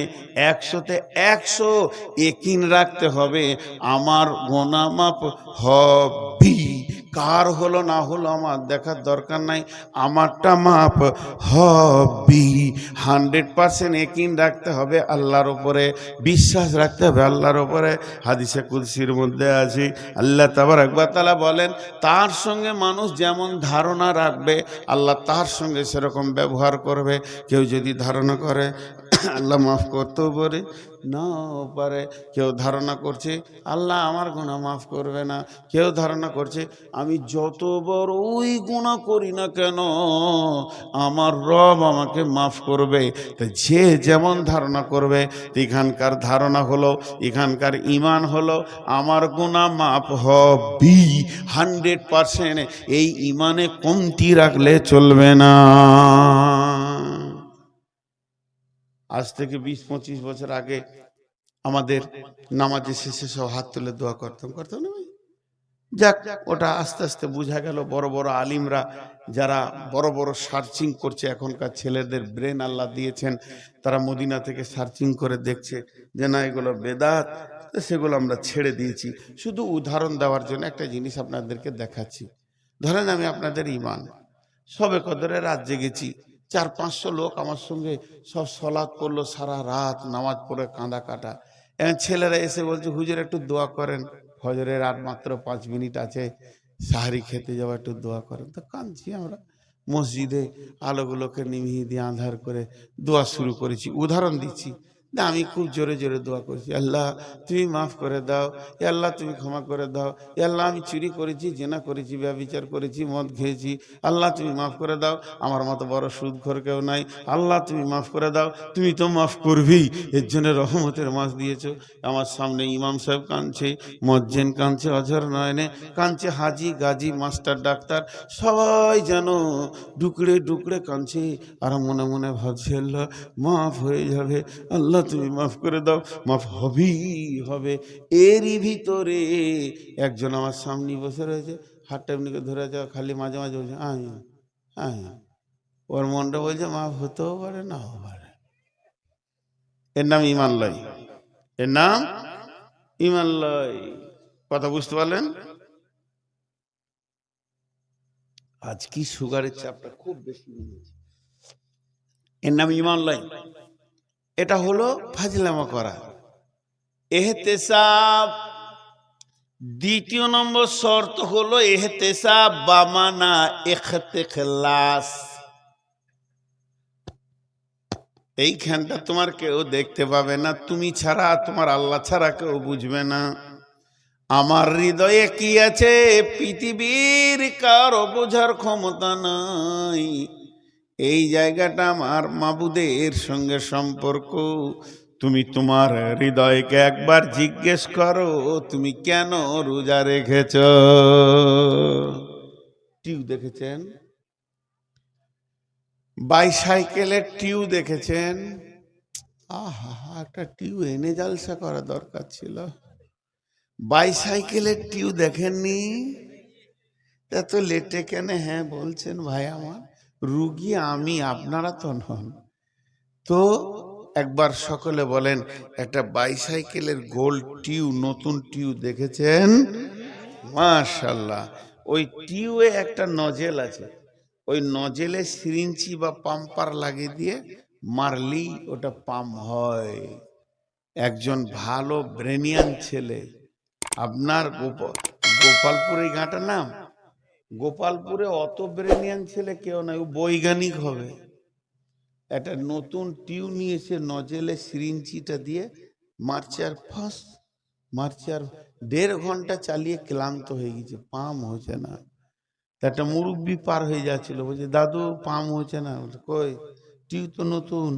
A: 100তে 100 ইয়াকিন রাখতে হবে আমার গুনাহ মাফ হবে। কার হলো না হলো আমার দেখার দরকার নাই, আমারটা মাপ হবে। 100% ইয়াকিন রাখতে হবে আল্লাহর উপরে, বিশ্বাস রাখতে হবে আল্লাহর উপরে। হাদিসে কুদসির মধ্যে আছে, আল্লাহ তাবারক ওয়া তাআলা বলেন, তার সঙ্গে মানুষ যেমন ধারণা রাখবে আল্লাহ তার সঙ্গে সেরকম ব্যবহার করবে। কেউ যদি ধারণা করে আল্লাহ মাফ করতেও পারে, নাও পারে। কেউ ধারণা করছে আল্লাহ আমার গুনাহ মাফ করবে না, কেউ ধারণা করছে আমি যত বড়ই গুনাহ করি না কেন আমার রব আমাকে মাফ করবে। তো যে যেমন ধারণা করবে, এখানকার ধারণা হলো, এখানকার ঈমান হলো আমার গুনাহ মাফ হবে 100%। এই ঈমানে কমতি রাখলে চলবে না। আজ থেকে 20-25 বছর আগে আমাদের নামাজের শেষে সব হাত তুলে দোয়া করতাম না ভাই? যাক, ওটা আস্তে আস্তে বোঝা গেল। বড় বড় আলিমরা যারা বড় বড় সার্চিং করছে, এখনকার ছেলেদের ব্রেন আল্লাহ দিয়েছেন, তারা মদিনা থেকে সার্চিং করে দেখছে যে না এগুলো বেদাত, সেগুলো আমরা ছেড়ে দিয়েছি। শুধু উদাহরণ দেওয়ার জন্য একটা জিনিস আপনাদেরকে দেখাচ্ছি। ধরেন আমি আপনাদের ঈমান, সবে কদরে রাত জেগেছি, 400-500 লোক আমার সঙ্গে সব সলাৎ করলো, সারা রাত নামাজ পড়ে কাঁদা কাটা। এখন ছেলেরা এসে বলছে হুজুর একটু দোয়া করেন, ফজরের আর মাত্র 5 মিনিট আছে, সাহারি খেতে যাওয়া, একটু দোয়া করেন। তো কাঁদছি আমরা, মসজিদে আলোগুলোকে নিভিয়ে দিয়ে আঁধার করে দোয়া শুরু করেছি। উদাহরণ দিচ্ছি না, আমি খুব জোরে জোরে দোয়া করছি, আল্লাহ তুমি মাফ করে দাও, এ আল্লাহ তুমি ক্ষমা করে দাও, এ আল্লাহ আমি চুরি করেছি, জেনা করেছি, ব্যভিচার করেছি, মদ খেয়েছি, আল্লাহ তুমি মাফ করে দাও, আমার মতো বড় সুদখোর কেউ নাই, আল্লাহ তুমি মাফ করে দাও, তুমি তো মাফ করবেই, এর জন্য রহমতের মাস দিয়েছো। আমার সামনে ইমাম সাহেব কাঁদছে, মজ্জেন কাঁদছে, অঝর নয়নে কাঁদছে, হাজি গাজী মাস্টার ডাক্তার সবাই যেন ডুকরে ডুকরে কাঁদছে, আর মনে মনে ভাবছে আল্লাহ মাফ হয়ে যাবে, আল্লাহ তুমি মাফ করে দাও, মাফ হবেই হবে। এরই ভিতরে একজন আমার সামনে বসে রয়েছে, হাতটা এমনিকে ধরে যাওয়া, খালি মাঝে মাঝে বলছে আয় আয়, ওর মনটা বলছে মাফ হতেও পারে নাও পারে। এর নাম ঈমান লয়, এর নাম ঈমান লয়। কথা বুঝতে পারলেন? আজ কি সুগারের চাপটা খুব বেশি, এর নাম ঈমান লয়। এটা হলো ফাজলামা করা, ইহতিসাব। দ্বিতীয় নম্বর শর্ত হলো ইহতিসাব বামানা ইখতিখলাস। এইখানটা তোমার কেউ দেখতে পাবে না, তুমি ছাড়া, তোমার আল্লাহ ছাড়া কেউ বুঝবে না। আমার হৃদয়ে কি আছে পৃথিবীর কারো বোঝার ক্ষমতা নাই। এই জায়গাটা আমার মাবুদের সঙ্গে সম্পর্ক। তুমি তোমার হৃদয়কে একবার জিজ্ঞেস করো তুমি কেন রোজা রেখেছ। টিউ দেখেছেন? বাইসাইকেলের টিউ দেখেছেন? আহা, একটা টিউ এনে জালসা করা দরকার ছিল। বাইসাইকেলের টিউ দেখেননি? এত লেটে কেন হ্যাঁ বলছেন ভাই? আমার রুগী আমি, আপনারা তো নন। তো একবার সকলে বলেন, একটা বাইসাইকেলের গোল টিউ, নতুন টিউ দেখেছেন? মাশাআল্লাহ। ওই টিউয়ে একটা নজেল আছে, ওই নজেলে সিরিঞ্চি বা পাম্পার লাগিয়ে দিয়ে মারলি ওটা পাম্প হয়। একজন ভালো ব্রেনিয়ান ছেলে, আপনার গোপালপুর এই গাঁটার নাম গোপালপুরে অত ব্রেনিয়ান ছেলে কেউ নাই, ও বৈজ্ঞানিক হবে। একটা নতুন টিউ নিয়েছে, নজেলে সিরিঞ্জিটা দিয়ে মারছে আর ফাঁস মারছে, আর 1.5 ঘন্টা চালিয়ে ক্লান্ত হয়ে গেছে, পাম হচ্ছে না। একটা মুরব্বি পার হয়ে যাচ্ছিল, বলছে দাদু পাম হচ্ছে না। কই, টিউ তো নতুন।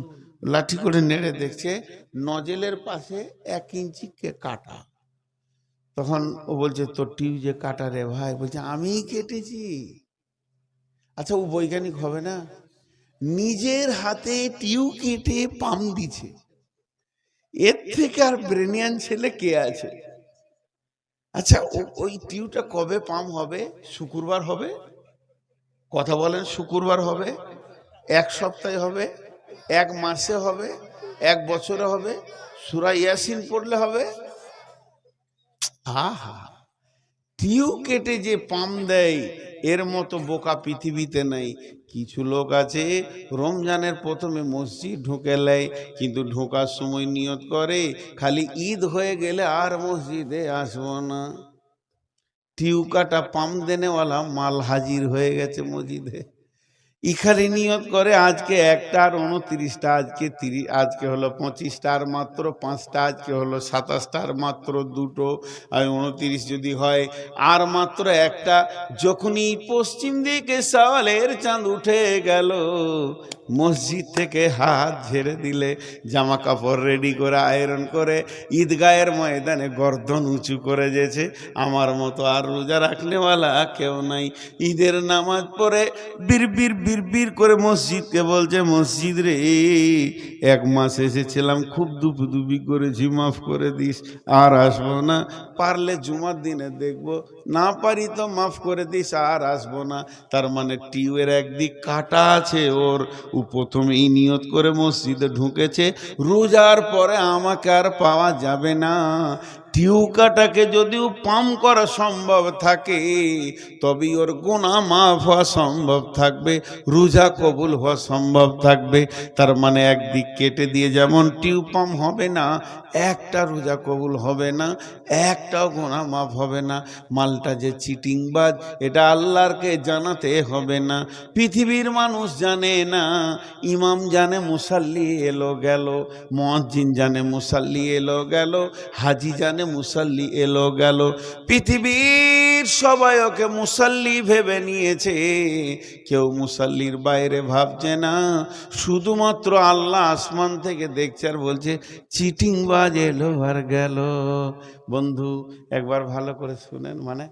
A: লাঠি করে নেড়ে দেখছে নজেলের পাশে 1 ইঞ্চি কাটা। তখন ও বলছে তোর টিউ যে কাটা রে ভাই, বলছে আমিই কেটেছি। আচ্ছা, ও বৈজ্ঞানিক হবে না? নিজের হাতে টিউ কেটে পাম দিছে, এর থেকে আর ব্রেনিয়ান ছেলে কে আছে? আচ্ছা, ওই টিউটা কবে পাম হবে? শুক্রবার হবে? কথা বলেন, শুক্রবার হবে? 1 সপ্তাহে হবে? 1 মাসে হবে? 1 বছরে হবে? সূরা ইয়াসিন পড়লে হবে? আহা, টিউ কেটে যে পাম দেয়, এর মতো বোকা পৃথিবীতে নাই। কিছু লোক আছে রমজানের প্রথমে মসজিদ ঢুকে নেয়, কিন্তু ঢোকার সময় নিয়ত করে খালি ঈদ হয়ে গেলে আর মসজিদে আসবো না। টিউ কাটা পাম দেনেওয়ালা মাল হাজির হয়ে গেছে মসজিদে। এখানে নিয়ত করে আজকে 1টা আর 29টা, আজকে হলো 25টা আর মাত্র 5টা, আজকে হলো 27টা আর মাত্র 2টো, আর 29 যদি হয় আর মাত্র 1টা। যখনই পশ্চিম দিকে সওয়ালের চাঁদ উঠে গেল, মসজিদ থেকে হাত ঝেড়ে দিলে, জামা কাপড় রেডি করে আয়রন করে ঈদগাহের ময়দানে গর্দন উঁচু করে যেছে। আমার মতো আর রোজা রাখনেওয়ালা কেউ নাই। ঈদের নামাজ পড়ে বিড়বিড় বিড়বিড় করে মসজিদকে বলছে, মসজিদ রে 1 মাস এসেছিলাম, খুব দুপুদুপি করেছি, মাফ করে দিস, আর আসবো না। পারলে জুমার দিনে দেখবো, না পারি তো মাফ করে দিস, আর আসবো না। তার মানে টিউয়ের একদিক কাটা আছে ওর। ও প্রথমেই নিয়ত করে মসজিদে ঢুকেছে, রোজার পরে আমাকে আর পাওয়া যাবে না। টিউ কাটাকে যদিও পাম করা সম্ভব থাকে, তবেই ওর গুনাহ মাফ হওয়া সম্ভব থাকবে, রোজা কবুল হওয়া সম্ভব থাকবে। তার মানে একদিক কেটে দিয়ে যেমন টিউ পাম হবে না, একটা রোজা কবুল হবে না, একটাও গুনাহ মাফ হবে না। মালটা যে চিটিংবাজ, এটা আল্লাহরকে জানাতে হবে না। পৃথিবীর মানুষ জানে না, ইমাম জানে মুসাল্লি এলো গেল, মুয়াজ্জিন জানে মুসাল্লি এলো গেল, হাজি জানে মুসাল্লি এলো গেল। পৃথিবীর সবাই ওকে মুসাল্লি ভেবে নিয়েছে, কেউ মুসাল্লির বাইরে ভাবছে না। শুধুমাত্র আল্লাহ আসমান থেকে দেখছে আর বলছে চিটিংবাজ এলো আর গেল। বন্ধু, একবার ভালো করে শুনেন, মানে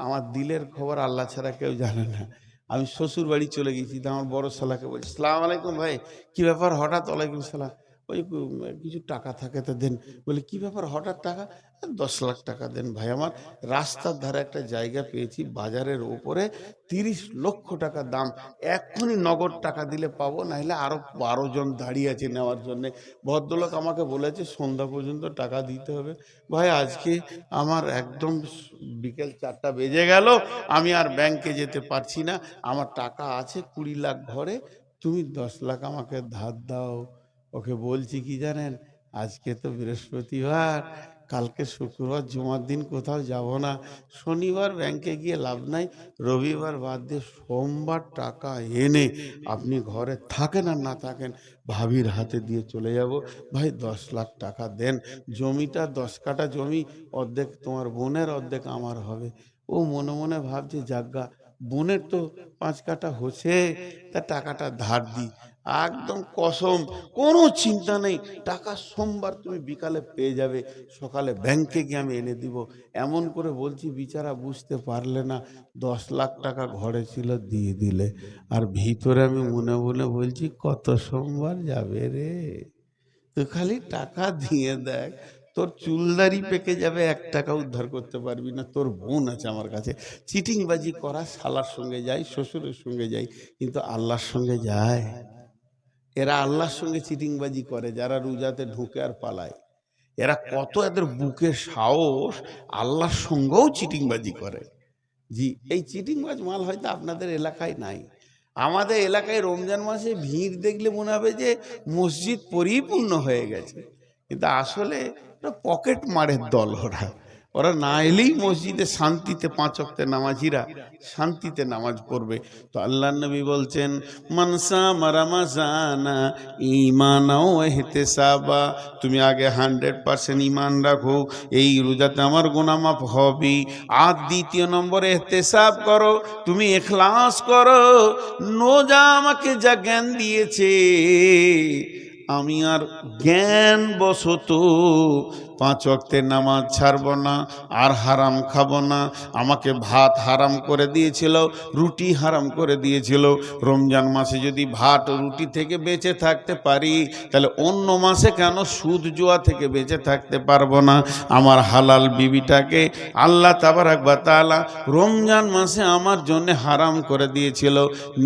A: আমার দিলের খবর আল্লাহ ছাড়া কেউ জানে না। আমি শ্বশুর বাড়ি চলে গেছি, তো আমার বড় শালাকে বলছি, সালাম আলাইকুম ভাই, কি ব্যাপার হঠাৎ? ওয়ালাইকুম সালাম। ওই কিছু টাকা থাকে তো দেন। বলে কি ব্যাপার হঠাৎ টাকা? 10 লাখ টাকা দেন ভাই, আমার রাস্তার ধারে একটা জায়গা পেয়েছি বাজারের উপরে, 30 লক্ষ টাকা দাম, এক্ষুনি নগদ টাকা দিলে পাবো, নাহলে আরো 12 জন দাঁড়িয়ে আছে নেওয়ার জন্য। ভদ্রলোক আমাকে বলেছে সন্ধ্যা পর্যন্ত টাকা দিতে হবে। ভাই আজকে আমার একদম বিকেল 4টা বেজে গেল, আমি আর ব্যাংকে যেতে পারছি না, আমার টাকা আছে 20 লাখ ঘরে, তুমি 10 লাখ আমাকে ধার দাও। ওকে বলছি কি জানেন, আজকে তো বৃহস্পতিবার, কালকে শুক্রবার, জুমার দিন কোথাও যাব না, শনিবার ব্যাংকে গিয়ে লাভ নাই, রবিবার বাদ দিয়ে সোমবার টাকা এনে আপনি ঘরে থাকেন আর না থাকেন ভাবির হাতে দিয়ে চলে যাব। ভাই 10 লাখ টাকা দেন, জমিটা 10 কাঠা জমি, অর্ধেক তোমার বোনের, অর্ধেক আমার হবে। ও মনে মনে ভাবছে জাগা, বোনের তো 5 কাঠা হচ্ছে, তা টাকাটা ধার দিই। একদম কসম, কোনো চিন্তা নেই, টাকা সোমবার তুমি বিকালে পেয়ে যাবে, সকালে ব্যাংকে গিয়ে আমি এনে দিব। এমন করে বলছি, বিচারা বুঝতে পারলে না, 10 লাখ টাকা ঘরে ছিল, দিয়ে দিলে। আর ভিতরে আমি মনে মনে বলছি, কত সোমবার যাবে রে, তুই খালি টাকা দিয়ে দেখ, তোর চুলদারি পেকে যাবে, 1 টাকা উদ্ধার করতে পারবি না। তোর বোন আছে আমার কাছে। চিটিংবাজি করা শালার সঙ্গে যায়, শ্বশুরের সঙ্গে যায়, কিন্তু আল্লাহর সঙ্গে যায়? এরা আল্লাহর সঙ্গে চিটিংবাজি করে, যারা রোজাতে ঢুকে আর পালায়। এরা কত, এদের বুকে সাহস, আল্লাহর সঙ্গেও চিটিংবাজি করে। জি, এই চিটিংবাজ মাল হয়তো আপনাদের এলাকায় নাই। আমাদের এলাকায় রমজান মাসে ভিড় দেখলে মনে হবে যে মসজিদ পরিপূর্ণ হয়ে গেছে, কিন্তু আসলে পকেট মারের দল ওরা। ওরা না এলেই মসজিদে শান্তিতে 5 ওয়াক্তের নামাজিরা শান্তিতে নামাজ পড়বে। তো আল্লাহ নবী বলছেন, মানসা মারামাজানা ঈমানাও ইহতিসাবা, তুমি আগে 100% ঈমান রাখো, এই রোজাতে আমার গুনাহ মাফ হবে। আর দ্বিতীয় নম্বরে ইহতিসাব করো, তুমি ইখলাস করো, রোজা আমাকে যা জ্ঞান দিয়েছে আমি আর জ্ঞান বশত 5 ওয়াক্তের নামাজ ছাড়ব না, আর হারাম খাবো না। আমাকে ভাত হারাম করে দিয়েছিল, রুটি হারাম করে দিয়েছিল। রমজান মাসে যদি ভাত রুটি থেকে বেঁচে থাকতে পারি, তাহলে অন্য মাসে কেন সুদ জুয়া থেকে বেঁচে থাকতে পারবো না? আমার হালাল বিবিটাকে আল্লাহ তাবারাক ওয়া তাআলা রমজান মাসে আমার জন্য হারাম করে দিয়েছিল।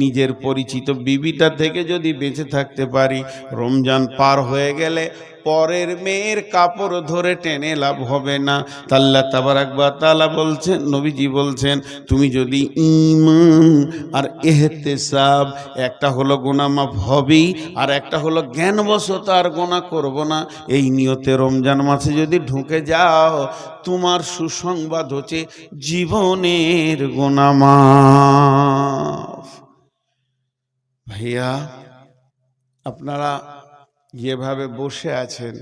A: নিজের পরিচিত বিবিটা থেকে যদি বেঁচে থাকতে পারি, রমজান পার হয়ে গেলে পরের মেয়ের কাপড় ধরে টেনে লাভ হবে না। আল্লাহ তাবারাক ওয়া তাআলা বলছেন, নবীজি বলছেন, তুমি যদি ঈমান আর ইহতিসাব, একটা হলো গুনাহ মাফ হবেই, আর একটা হলো জ্ঞানবশত আর গুনাহ করব না, এই নিয়তে রমজান মাসে যদি ঢুকে যাও, তোমার সুসংবাদ হচ্ছে জীবনের গুনাহ মাফ। ভাইয়া, আপনারা যেভাবে বসে আছেন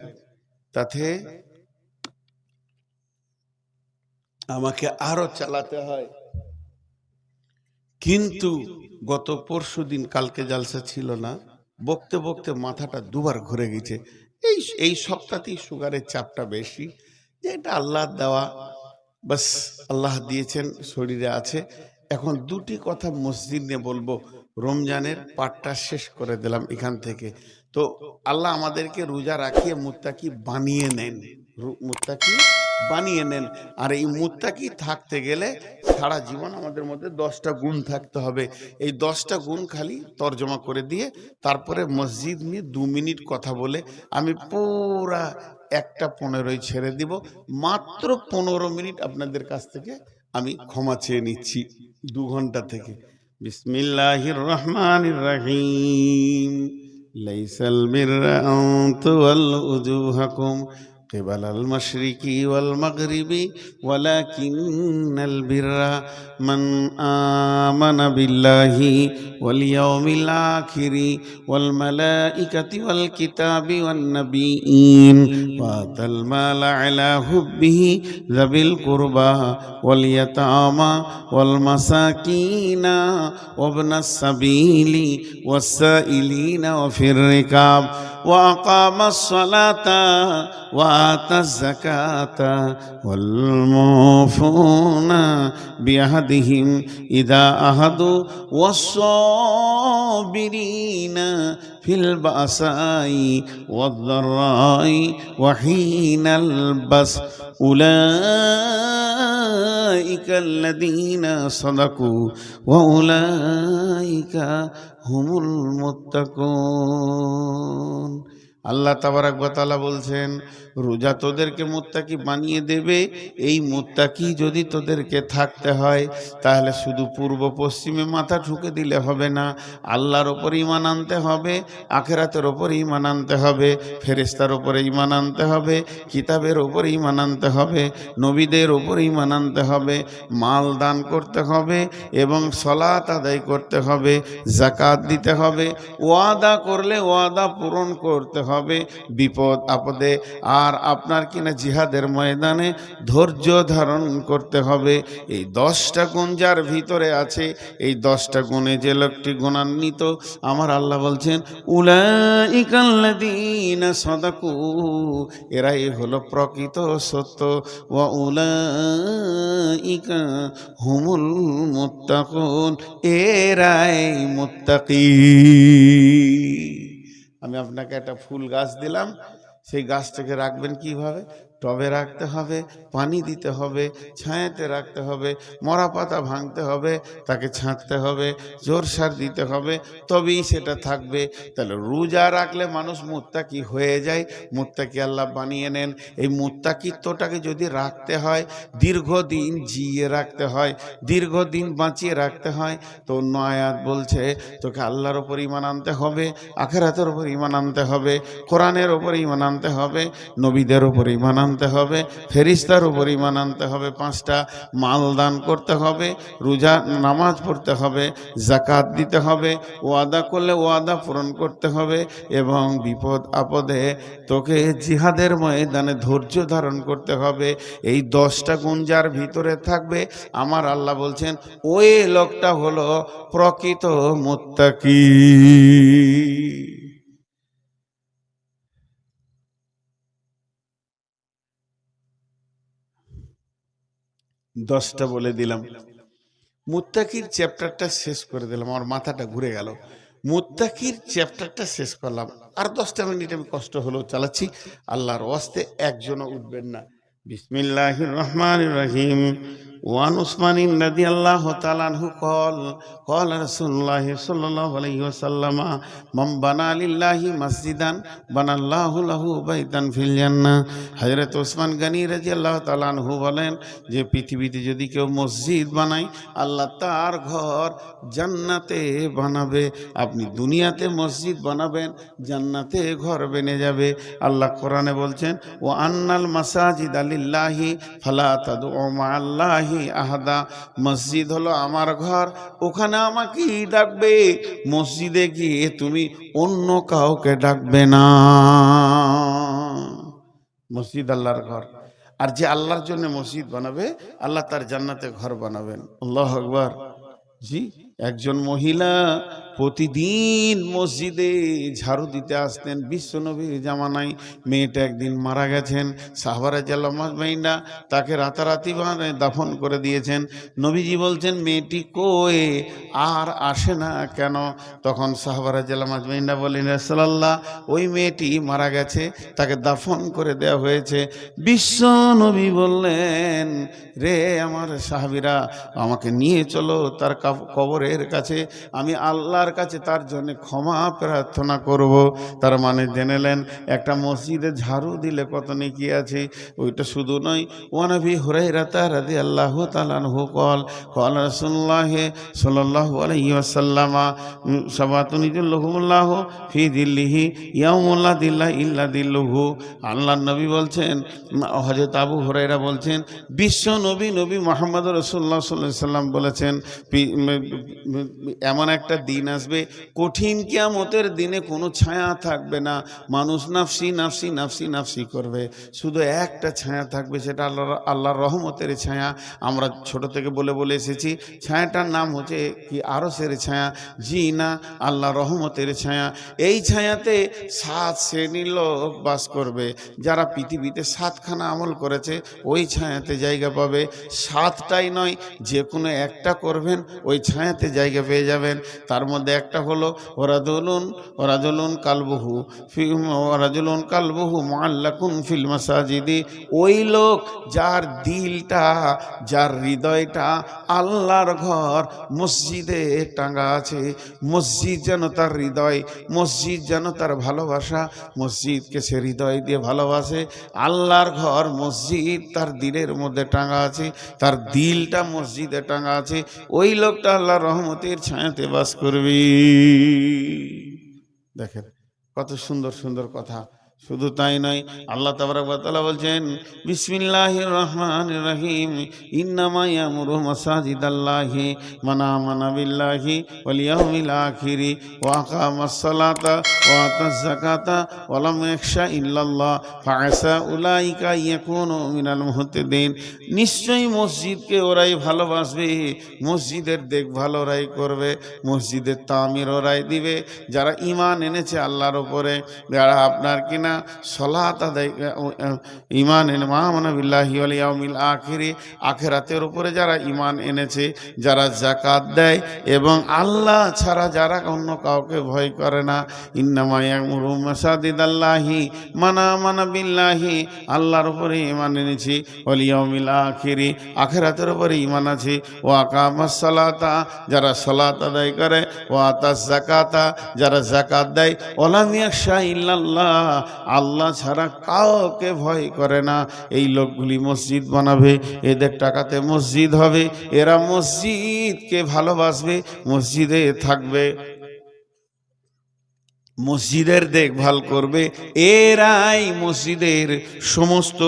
A: তাতে আমাকে আরো চালাতে হয়, কিন্তু গত পরশুদিন কালকে জালসা ছিল না, বকতে বকতে মাথাটা দুবার ঘুরে গেছে। এই সপ্তাহতেই সুগারের চাপটা বেশি, যে এটা আল্লাহ দেওয়া, বাস আল্লাহ দিয়েছেন, শরীরে আছে। এখন দুটি কথা মসজিদ নিয়ে বলবো, রমজানের পাঠটা শেষ করে দিলাম এখান থেকে। তো আল্লাহ আমাদেরকে রোজা রাখিয়ে মুত্তাকি বানিয়ে নেন, মুত্তাকি বানিয়ে নেন। আর এই মুত্তাকি থাকতে গেলে সারা জীবন আমাদের মধ্যে 10টা গুণ থাকতে হবে। এই 10টা গুণ খালি তর্জমা করে দিয়ে তারপরে মসজিদ নিয়ে 2 মিনিট কথা বলে আমি পুরা 1:15 ছেড়ে দিব। মাত্র 15 মিনিট আপনাদের কাছ থেকে আমি ক্ষমা চেয়ে নিচ্ছি 2 ঘন্টা থেকে। বিসমিল্লাহির রহমানির রহিম। লাইসাল বিররা আন তুওয়াল্লু উজুহাকুম কিবালাল মাশরিকি ওয়াল মাগরিবি ওয়ালাকিন্নাল বিররা মান আমানা বিল্লাহি ওয়াল ইয়াউমিল আখিরি ওয়াল মালাইকাতি ওয়াল কিতাবি ওয়ান নাবিয়্যিন ওয়া আতাল মালা আলা হুব্বিহি যাবিল কুরবা ওয়াল ইয়াতামা ওয়াল মাসাকিনা ওয়া ইবনাস সাবিলি ওয়াস সাইলিনা ওয়া ফির রিকাব ওয়া আকামাস সালাতা ওয়া আতাজ যাকাতা ওয়াল মুফুনা বিআহদিহিম ইযা আহাদু ওয়াস সাবিরিনা ফিল বাসাই ওয়াদ দাররাই ওয়া হিনাল বাস উলাইকা আল্লাযীনা সাদাকু ওয়া উলাইকা হুমুল মুত্তাকুন। আল্লাহ তাবারাক ওয়া তাআলা বলছেন, রোজা তোদেরকে মুত্তাকি বানিয়ে দেবে। এই মুত্তাকি যদি তোদেরকে থাকতে হয়, তাহলে শুধু পূর্ব পশ্চিমে মাথা ঠুকে দিলে হবে না। আল্লাহর ওপর ঈমান আনতে হবে, আখিরাতের ওপর ঈমান আনতে হবে, ফেরেশতার ওপরে ঈমান আনতে হবে, কিতাবের ওপর ঈমান আনতে হবে, নবীদের ওপর ঈমান আনতে হবে, মাল দান করতে হবে এবং সালাত আদায় করতে হবে, যাকাত দিতে হবে, ওয়াদা করলে ওয়াদা পূরণ করতে হবে, বিপদ আপদে আর আপনার কিনা জিহাদের ময়দানে ধৈর্য ধারণ করতে হবে। এই 10টা গুণ যার ভিতরে আছে, এই 10টা গুণে যে লোকটি গুণান্বিত, আমার আল্লাহ বলছেন উলাইকাল্লাযীনা সাদাকু, এরাই হলো প্রকৃত সত্য, ওয়া উলাইকা হুমুল মুত্তাকুন, এরাই মুত্তাকি। আমি আপনাকে একটা ফুল গাছ দিলাম, সেই গাছটাকে রাখবেন কিভাবে? টবে রাখতে হবে, পানি দিতে হবে, ছায়াতে রাখতে হবে, মরা পাতা ভাঙতে হবে, তাকে ছাঁটতে হবে, জোর সার দিতে হবে, তবেই সেটা থাকবে। তাহলে রোজা রাখলে মানুষ মুত্তাকি হয়ে যায়, মুত্তাকি আল্লাহ বানিয়ে নেন। এই মুত্তাকিত্বটাকে যদি রাখতে হয়, দীর্ঘদিন জিয়ে রাখতে হয়, দীর্ঘদিন বাঁচিয়ে রাখতে হয়, তো অন্য আয়াত বলছে তোকে আল্লাহর ওপর ঈমান আনতে হবে, আখিরাতের ওপর ঈমান আনতে হবে, কোরআনের ওপর ঈমান আনতে হবে, নবীদের ওপর ঈমান আনতে হবে, ফেরেশতার উপর ঈমান আনতে হবে, 5টা মাল দান করতে হবে, রোজা নামাজ পড়তে হবে, যাকাত দিতে হবে, ওয়াদা করলে ওয়াদা পূরণ করতে হবে, এবং বিপদ আপদে তোকে জিহাদের ময়দানে ধৈর্য ধারণ করতে হবে। এই 10টা গুণ যার ভিতরে থাকবে, আমার আল্লাহ বলছেন ওই লোকটা হলো প্রকৃত মুত্তাকি। 10টা বলে দিলাম, মুত্তাকির চ্যাপ্টারটা শেষ করে দিলাম, আমার মাথাটা ঘুরে গেল। মুত্তাকির চ্যাপ্টারটা শেষ করলাম, আর 10টা মিনিট আমি কষ্ট হলেও চালাচ্ছি। আল্লাহর ওয়াস্তে একজনও উঠবেন না। বিসমিল্লাহির রহমানির রহিম। ওয়ান উসমান রাদিয়াল্লাহু তাআলা আনহু قال رسول الله صلى الله عليه وسلم من بنى لله مسجدا بنى الله له بيتا في الجنة। হযরত ওসমান গনি রাদিয়াল্লাহু তাআলা আনহু বলেন যে পৃথিবীতে যদি কেউ মসজিদ বানায়, আল্লাহ তার ঘর জান্নাতে বানাবে। আপনি দুনিয়াতে মসজিদ বানাবেন, জান্নাতে ঘর বেনে যাবে। আল্লাহ কোরআনে বলছেন ও আন্নাল মাসাজিদা লিল্লাহি ফালা তাদউ মাআল্লাহি আহাদা। মসজিদ হলো আমার ঘর, ওখানে আমাকেই ডাকবে। মসজিদে গিয়ে তুমি অন্য কাউকে ডাকবে না। মসজিদ আল্লাহর ঘর, আর যে আল্লাহর জন্য মসজিদ বানাবে, আল্লাহ তার জান্নাতে ঘর বানাবেন। আল্লাহু আকবার। জি, একজন মহিলা প্রতিদিন মসজিদে ঝাড়ু দিতে আসতেন। বিশ্বনবীর জামানায় মেয়েটা একদিন মারা গেছেন। সাহাবারা জাল্লামাজমাইনা তাকে রাতারাতি দাফন করে দিয়েছেন। নবীজি বলছেন মেয়েটি কই, আর আসে না কেন? তখন সাহাবারা জাল্লামাজমাইনা বলেন রাসূলুল্লাহ, ওই মেয়েটি মারা গেছে, তাকে দাফন করে দেওয়া হয়েছে। বিশ্বনবী বললেন রে আমার সাহাবীরা, আমাকে নিয়ে চলো তার কবরের কাছে, আমি আল্লাহর কাছে তার জন্য ক্ষমা প্রার্থনা করব। তার মানে জেনেলেন একটা মসজিদে ঝাড়ু দিলে কত নেকি আছে। ওইটা শুধু নয়, ওয়ানাবি হুরায়রা রাদিয়াল্লাহু তাআলা আনহু قال رسول الله صلى الله عليه وسلم সাবাতুন ইযুল্লুহুমুল্লাহু ফি যিল্লিহি ইয়াউমা লা যিল্লা ইল্লা যিল্লুহু। আল্লাহর নবী বলছেন, হযরত আবু হুরায়রা বলছেন, বিশ্ব নবী মুহাম্মদ রাসূলুল্লাহ সাল্লাল্লাহু আলাইহি ওয়াসাল্লাম বলেছেন এমন একটা দিন আসবে, কঠিন কিয়ামতের দিনে কোনো ছায়া থাকবে না। মানুষ নাফসি নাফসি নাফসি নাফসি করবে, শুধু একটা ছায়া থাকবে, সেটা আল্লাহর রহমতের ছায়া। আমরা ছোট থেকে বলে বলে এসেছি, ছায়াটার নাম হচ্ছে কি আরশের ছায়া। জি না, আল্লাহ রহমতের ছায়া। এই ছায়াতে 7 শ্রেণীর লোক বাস করবে। যারা পৃথিবীতে 7খানা আমল করেছে, ওই ছায়াতে জায়গা পাবে। 7টাই নয়, যে কোনো একটা করবেন, ওই ছায়াতে জায়গা পেয়ে যাবেন। তার মধ্যে একটা হলো ওরাজুলুন কালবুহু মুআল্লাকুন ফিল মাসাজিদি। ওই লোক যার দিলটা, যার হৃদয়টা আল্লাহর ঘর মসজিদে টাঙ্গা আছে। মসজিদ যেন তার হৃদয়, মসজিদ যেন তার ভালোবাসা, মসজিদকে সে হৃদয় দিয়ে ভালোবাসে। আল্লাহর ঘর মসজিদ তার দিলের মধ্যে টাঙ্গা আছে, তার দিলটা মসজিদে টাঙ্গা আছে। ওই লোকটা আল্লাহর রহমতের ছায়াতে বাস করবে। দেখেন কত সুন্দর সুন্দর কথা। শুধু তাই নয়, আল্লাহ তাবারক ওয়া তাআলা বলছেন বিসমিল্লাহির রহমানির রহিম ইন্নামা ইয়ামুরু মাসাজিদাল্লাহি মান আমানা বিল্লাহি ওয়াল ইয়াউমিল আখিরি ওয়া আকামাস সালাতা ওয়া আতাজ যাকাতা ওয়া লাম ইয়াখশা ইল্লাল্লাহ ফাআসা উলাইকা ইয়াকুনু মিনাল মুহতাদিন। নিশ্চয়ই মসজিদকে ওরাই ভালোবাসবে, মসজিদের দেখভাল ওরাই করবে, মসজিদের তামির ওরাই দিবে যারা ঈমান এনেছে আল্লাহর উপরে, যারা আপনার কিনা সালাত আদায় ঈমান এনে আমানা বিল্লাহি ওয়াল ইয়াউমিল আখিরি, আখিরাতের উপরে যারা ঈমান এনেছে, যারা যাকাত দেয় এবং আল্লাহ ছাড়া যারা অন্য কাউকে ভয় করে না। ইন্নামা ইয়ামুরু মাসাজিদাল্লাহি মান আমানা বিল্লাহি, আল্লাহর উপরে ঈমান এনেছি, ওয়াল ইয়াউমিল আখিরি, আখিরাতের উপরে ঈমান আছে, ওয়া আকামাস সালাতা, যারা সালাত আদায় করে, ওয়া আতাজ যাকাতা, যারা যাকাত দেয়, ওয়া লাম ইয়াখশা ইল্লাল্লাহ, আল্লাহ ছাড়া কাউকে ভয় করে না। এই লোকগুলি মসজিদ বানাবে, এদের টাকাতে মসজিদ হবে, এরা মসজিদকে ভালোবাসবে, মসজিদে থাকবে। মসজিদের দেখভাল করবে, এরাই মসজিদের সমস্ত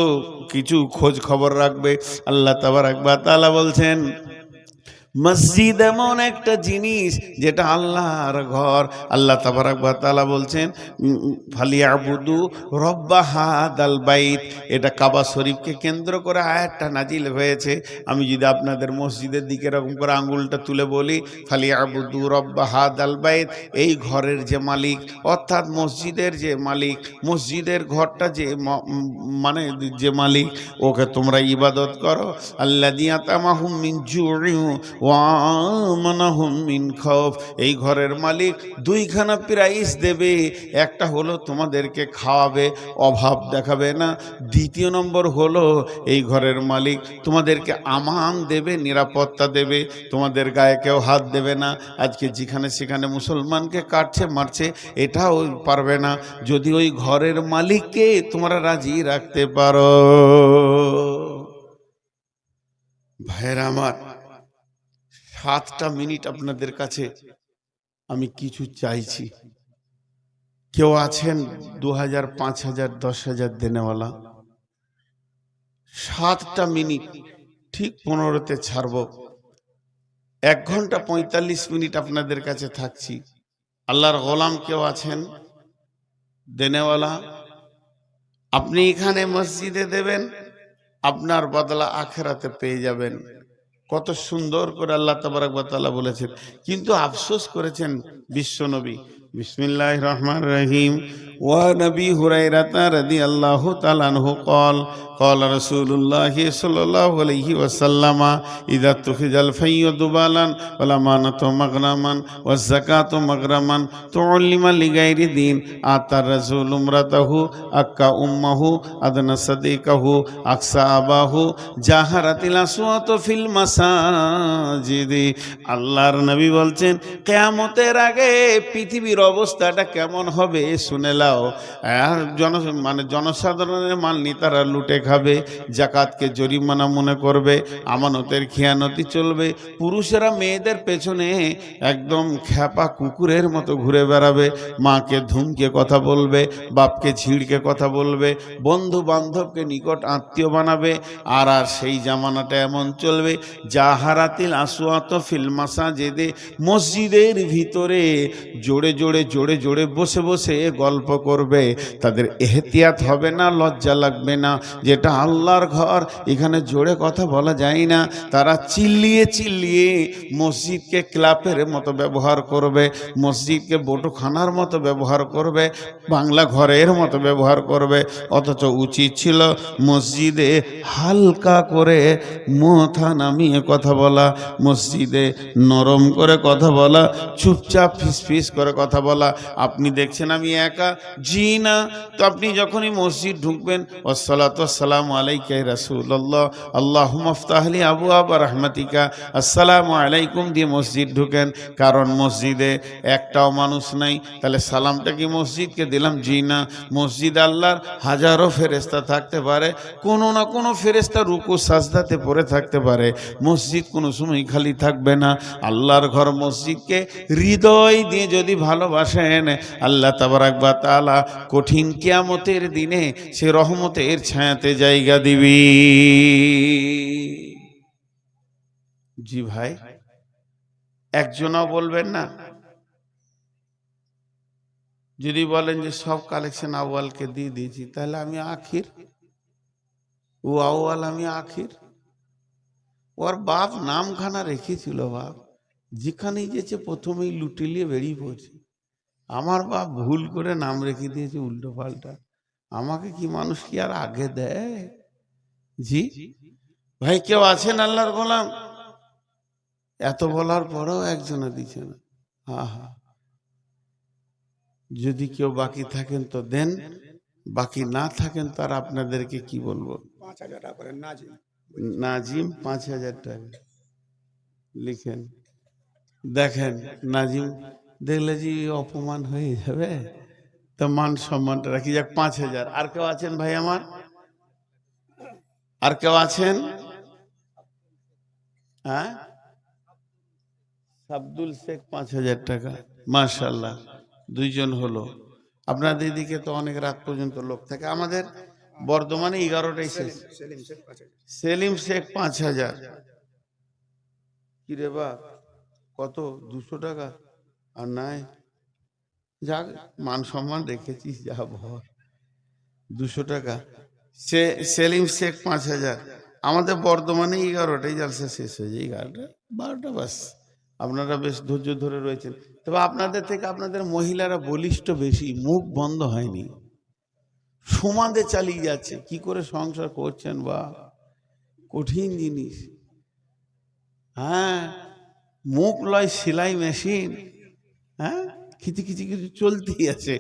A: কিছু খোঁজ খবর রাখবে। আল্লাহ তাবারক ওয়া তাআলা বলছেন মসজিদ এমন একটা জিনিস যেটা আল্লাহর ঘর। আল্লাহ তাবারক ওয়া তাআলা বলছেন ফালিয়াবুদু রব্বা হাদাল বাইত। এটা কাবা শরীফকে কেন্দ্র করে আয়াতটা নাজিল হয়েছে। আমি যদি আপনাদের মসজিদের দিকে এরকম করে আঙ্গুলটা তুলে বলি ফালিয়াবুদু রব্বা হাদাল বাইত, এই ঘরের যে মালিক অর্থাৎ মসজিদের যে মালিক, মসজিদের ঘরটা যে মানে যে মালিক, ওকে তোমরা ইবাদত করো। আল্লাযী আতামাহুম মিন জু'ইন ওয়া আমানাহুম মিন খাউফ। এই ঘরের মালিক দুইখানা প্রাইজ দেবে, একটা হলো তোমাদেরকে খাওয়াবে, অভাব দেখাবে না। দ্বিতীয় নম্বর হলো এই ঘরের মালিক তোমাদেরকে আমান দেবে, নিরাপত্তা দেবে, তোমাদের গায়ে কেউ হাত দেবে না। আজকে যেখানে সেখানে মুসলমানকে কাটছে মারছে, এটাও পারবে না যদি ওই ঘরের মালিককে তোমরা রাজি রাখতে পারো। ভাইয়েরা আমার, 7টা মিনিট আপনাদের কাছে আমি কিছু চাইছি। কেউ আছেন 2000, 5000, 10,000 দেনেওয়ালা? 7টা মিনিট ঠিক 15তে ছাড়বো। 1 ঘন্টা 45 মিনিট আপনাদের কাছে থাকছি। আল্লাহর গোলাম কেউ আছেন দেনেওয়ালা? আপনি এখানে মসজিদে দেবেন, আপনার বদলা আখেরাতে পেয়ে যাবেন। কত সুন্দর করে আল্লাহ তাবারক ওয়া তাআলা বলেছেন। কিন্তু আফসোস করেছেন বিশ্বনবী। বিসমিল্লাহির রহমানির রহিম। ওয়া নবী হুরায়রা রাদিয়াল্লাহু তাআলা আনহু قال قال رسول الله صلى الله عليه وسلم اذا اتخذ الفي دبالا والامانه مغرما والزكاه مغرما تعلم لغير دين اتى الرسول امرته اكا امه ادنى صديقه اقصى اباه جاهرت الاصوات في المساجد। আল্লাহর নবী বলছেন কিয়ামতের আগে পৃথিবীর অবস্থাটা কেমন হবে শুনে লাও। জনসাধারণের মাল নেতারা লুটে খাবে, জাকাতকে জরিমানা মনে করবে, আমানতের খেয়ানতি চলবে, পুরুষেরা মেয়েদের পেছনে একদম খ্যাপা কুকুরের মতো ঘুরে বেড়াবে, মাকে ধুমকে কথা বলবে, বাপকে ছিড়কে কথা বলবে, বন্ধু বান্ধবকে নিকট আত্মীয় বানাবে। আর সেই জামানাটা এমন চলবে জাহারাতিল আসওয়াত ফিল মাসাজিদে, মসজিদের ভিতরে জোরে জোরে জোরে জোরে বসে বসে গল্প করবে। তাদের এহতিয়াত হবে না, লজ্জা লাগবে না, যেটা আল্লাহর ঘর, এখানে জোরে কথা বলা যায় না। তারা চিল্লিয়ে চিল্লিয়ে মসজিদকে ক্লাবের মতো ব্যবহার করবে, মসজিদকে বটখানার মতো ব্যবহার করবে, বাংলা ঘরের মতো ব্যবহার করবে। অথচ উচিত ছিল মসজিদে হালকা করে মাথা নামিয়ে কথা বলা, মসজিদে নরম করে কথা বলা, চুপচাপ ফিসফিস করে কথা বলা। আপনি দেখছেন আমি একা? জি না। তো আপনি যখনই মসজিদ ঢুকবেন ওয়াসসালাতু ওয়াসসালামু আলাইকা ইয়া রাসূলুল্লাহ আল্লাহুম্মা ইফতাহলি আবওয়াবা রাহমাতিকা আসসালামু আলাইকুম দিয়ে মসজিদ ঢুকেন। কারণ মসজিদে একটাও মানুষ নাই, তাহলে সালামটা কি মসজিদকে দিলাম? জি না। মসজিদ আল্লাহর হাজারো ফেরেশতা থাকতে পারে, কোনো না কোনো ফেরেশতা রুকু সাজদাতে পড়ে থাকতে পারে। মসজিদ কোনো সময় খালি থাকবে না। আল্লাহর ঘর মসজিদকে হৃদয় দিয়ে যদি ভালোবাসেন, আল্লাহ তাবারক ওয়া তাআলা কঠিন কিয়ামতের দিনে সে রহমতের ছায়াতে জায়গা দিবি। জি ভাই, একজনও বলবেন না? যদি বলেন যে সব কালেকশন আউয়ালকে দিয়ে দিয়েছি, তাহলে আমি আখির, ও আউয়াল আমি আখির। ওর বাপ নামখানা রেখেছিল, বাপ যেখানেই যেছে প্রথমেই লুটিলিয়ে বেরিয়ে পড়ছে। আমার বাপ ভুল করে নাম রেখে দিয়েছে উল্টো পাল্টা, আমাকে কি মানুষ কি আর আগে দেয়? জি ভাই, কেউ আছেন আল্লাহর গোলাম? এত বলার পরেও একজনে দিচ্ছে না। হা হা, যদি কেউ বাকি থাকেন তো দেন, বাকি না থাকেন তার আপনাদেরকে কি বলবো?
B: 5,000 টাকা করে নাজিম।
A: নাজিম 5,000 টাকা লিখেন। দেখেন নাজিম দেখলে যে অপমান হয়ে যাবে, তো মান সম্মানটা রাখি যাক। 5,000। আর কেউ আছেন ভাই আমার? আর কেউ আছেন? হ্যাঁ, আব্দুল শেখ 5,000 টাকা, মাশাআল্লাহ। দুইজন হলো। আপনাদের এদিকে তো অনেক রাত পর্যন্ত লোক থাকে। আমাদের বর্ধমানে 11টাই শেষ। সেলিম শেখ 5,000। কিরে বা কত? 200 টাকা আর নাই। যাক, মান সম্মান রেখেছিস, যা ভর। 200 টাকা। সেলিম শেখ 5,000। আমাদের বর্ধমানে 11টাই জালসা শেষ হয়ে যায়, 11টা 12টা বাস। আপনারা বেশ ধৈর্য ধরে রয়েছেন। তবে আপনাদের থেকে আপনাদের মহিলারা বলিষ্ঠ বেশি, মুখ বন্ধ হয়নি, সমানে চালিয়ে যাচ্ছে। কি করে সংসার করছেন বা, কঠিন জিনিস। হ্যাঁ, মুখ লয় সেলাই মেশিন। হ্যাঁ, কিছু কিছু কিছু চলতেই আছে।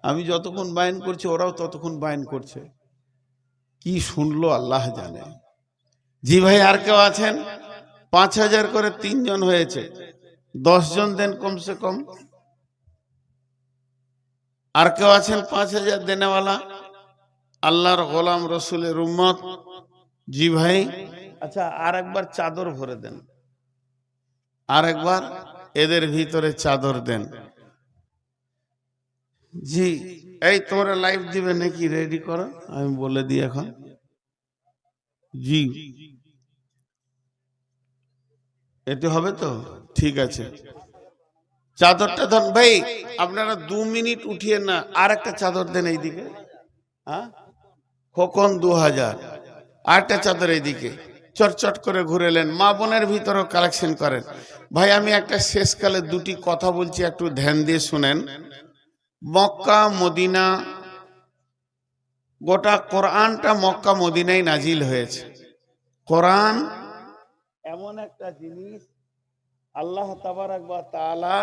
A: আমি যতক্ষণ বায়ন করছি ওরাও ততক্ষণ বায়ন করছে। কি শুনলো আল্লাহ জানে। জি ভাই, আর কেউ আছেন? 5,000 করে 3 জন হয়েছে। 10 জন দেন কমসে কম। আর কেউ আছেন 5,000 দেনেওয়ালা? আল্লাহর গোলাম, রসুলের উম্মত। জি ভাই। আচ্ছা, আর একবার চাদর ভরে দেন, আর একবার এদের ভিতরে চাদর দেন। জি, এই তোমরা লাইভ দিবে নাকি? রেডি করো, আমি বলে দিই এখন। জি, এতে হবে তো? ঠিক আছে। চাদরটা ধন ভাই, আপনারা 2 মিনিট উঠিয়ে না, আর একটা চাদর দেন এইদিকে। হ্যাঁ, খোকন 2000। আরেকটা চাদর এইদিকে। চটচট করে ঘুরেলেন। মা বোনের ভিতরেও কালেকশন করেন। ভাই, আমি একটা শেষকালে 2টি কথা বলছি, একটু ধ্যান দিয়ে শুনেন। মক্কা মদিনা, গোটা কোরআনটা মক্কা মদিনায় নাজিল হয়েছে। কোরআন এমন একটা জিনিস, আল্লাহ তাবারাক ওয়া তাআলা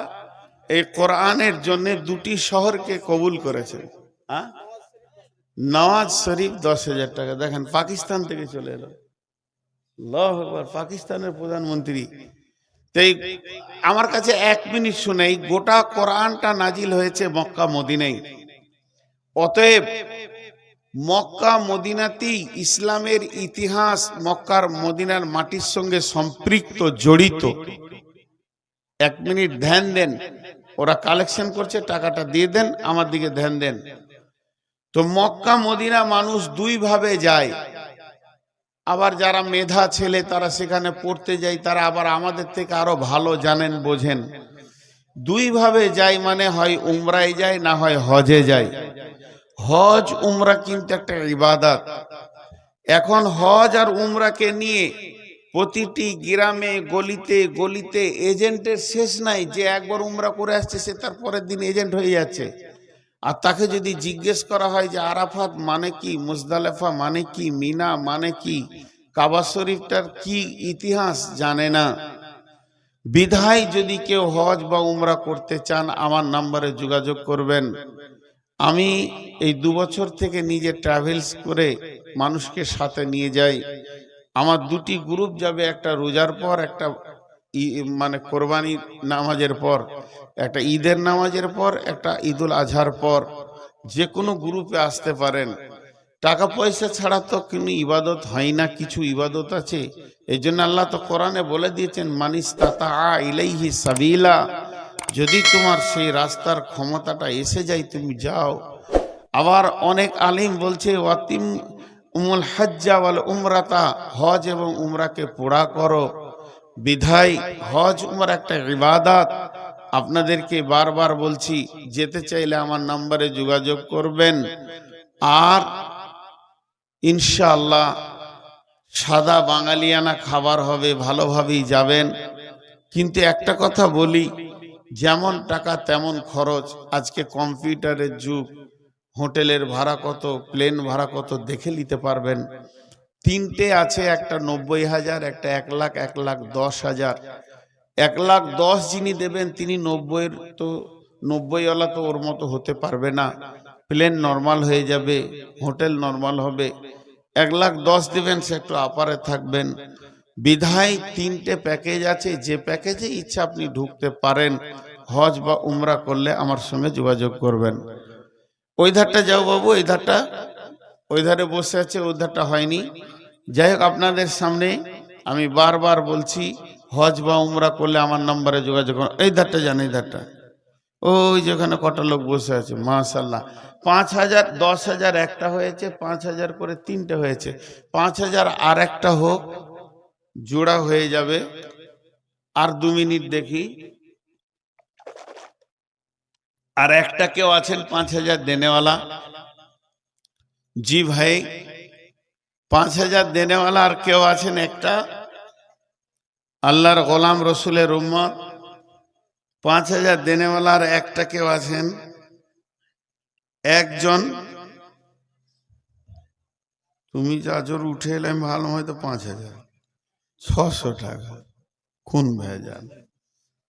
A: এই কোরআনের জন্য 2টি শহরকে কবুল করেছেন। হ্যাঁ, নওয়াজ শরীফ 10,000 টাকা। দেখেন, পাকিস্তান থেকে চলে এলো। আল্লাহু আকবার, পাকিস্তানের প্রধানমন্ত্রী। তাই আমার কাছে 1 মিনিট শুনেই, গোটা কোরআনটা নাজিল হয়েছে মক্কা মদিনায়। অতএব মক্কা মদিনাতেই ইসলামের ইতিহাস মক্কার মদিনার মাটির সঙ্গে সম্পৃক্ত, জড়িত। 1 মিনিট ধ্যান দেন। ওরা কালেকশন করছে, টাকাটা দিয়ে দেন, আমার দিকে ধ্যান দেন। তো মক্কা মদিনা মানুষ 2 ভাবে যায়। আবার যারা মেধা ছেলে তারা সেখানে পড়তে যায়, তারা আবার আমাদের থেকে আরো ভালো জানেন, বোঝেন। 2 ভাবে যায়, মানে হয় উমরায় যায়, না হয় হজে যায়। হজ উমরা কিন্তু একটা ইবাদত। এখন হজ আর উমরাকে নিয়ে প্রতিটি গ্রামে গলিতে গলিতে এজেন্টের শেষ নাই। যে একবার উমরা করে আসছে সে তার পরের দিন এজেন্ট হয়ে যাচ্ছে। আর তাকে যদি জিজ্ঞেস করা হয় যে আরাফাত মানে কি, মুজদালেফা মানে কি, মিনা মানে কি, কাবা শরীফটার কি ইতিহাস জানে না। বিধায় যদি কেউ হজ বা উমরা করতে চান, আমার নম্বরে যোগাযোগ করবেন। আমি এই 2 বছর থেকে নিজে ট্রাভেলস করে মানুষকে সাথে নিয়ে যাই। আমার 2টি গ্রুপ যাবে, একটা রোজার পর, একটা মানে কোরবানির নামাজের পর, একটা ঈদের নামাজের পর, একটা ঈদুল আজহার পর। যে কোনো গ্রুপে আসতে পারেন। টাকা পয়সা ছাড়া তো কোনো ইবাদত হয় না, কিছু ইবাদত আছে। এই জন্য আল্লাহ তো কোরআনে বলে দিয়েছেন, মানিস্তাতা ইলাইহি সাবিলা, যদি তোমার সেই রাস্তার ক্ষমতাটা এসে যায় তুমি যাও। আবার অনেক আলিম বলছে, ওয়াতিম উমুল হজ্জা ওয়াল উমরাতা, হজ এবং উমরাকে পুরা করো। বিধায় হজ উমরা একটা ইবাদত। আপনাদেরকে বারবার বলছি, যেতে চাইলে আমার নম্বরে যোগাযোগ করবেন। আর ইনশাআল্লাহ সাদা বাঙালিয়ানা খাবার হবে, ভালোভাবেই যাবেন। কিন্তু একটা কথা বলি, যেমন টাকা তেমন খরচ। আজকে কম্পিউটারের যুগ, হোটেলের ভাড়া কত, প্লেন ভাড়া কত দেখে নিতে পারবেন। 3টে আছে, একটা 90,000, একটা 1 লাখ, 1,10,000। 1,10,000 যিনি দেবেন তিনি 90-এর তো 90-ওয়ালা তো ওর মতো হতে পারবে না। প্লেন নর্মাল হয়ে যাবে, হোটেল নর্মাল হবে। 1,10,000 দেবেন, সে একটু আপারে থাকবেন। বিধায় 3টে প্যাকেজ আছে, যে প্যাকেজে ইচ্ছা আপনি ঢুকতে পারেন। হজ বা উমরা করলে আমার সঙ্গে যোগাযোগ করবেন। ওই ধারটা যাও বাবু, এই ধারটা, ওই ধারে বসে আছে, ওই ধারটা হয়নি। যাই হোক, আপনাদের সামনে আমি বারবার বলছি, হজ বা উমরা করলে আমার নম্বরে যোগাযোগ করুন। এই ধারটা যান, এই ধারটা, ওই যেখানে কটা লোক বসে আছে মাশাল্লাহ। 5,000, 10,000 একটা হয়েছে, 5,000 করে 3টে হয়েছে। 5,000 আর একটা হোক, জোড়া হয়ে যাবে। আর 2 মিনিট দেখি। আর একটা কেউ আছেন 5,000 দেনেওয়ালা? জি ভাই, 5,000 দেনেওয়ালা আর কেউ আছেন একটা? আল্লাহর গোলাম রসুলের উম্মত, 5,000 দেনেওয়ালা আর একটা কেউ আছেন? একজন। তুমি যা জোর উঠে এলে আমি ভালো, হয়তো 5,000, 600 টাকা। কোন ভেজাল?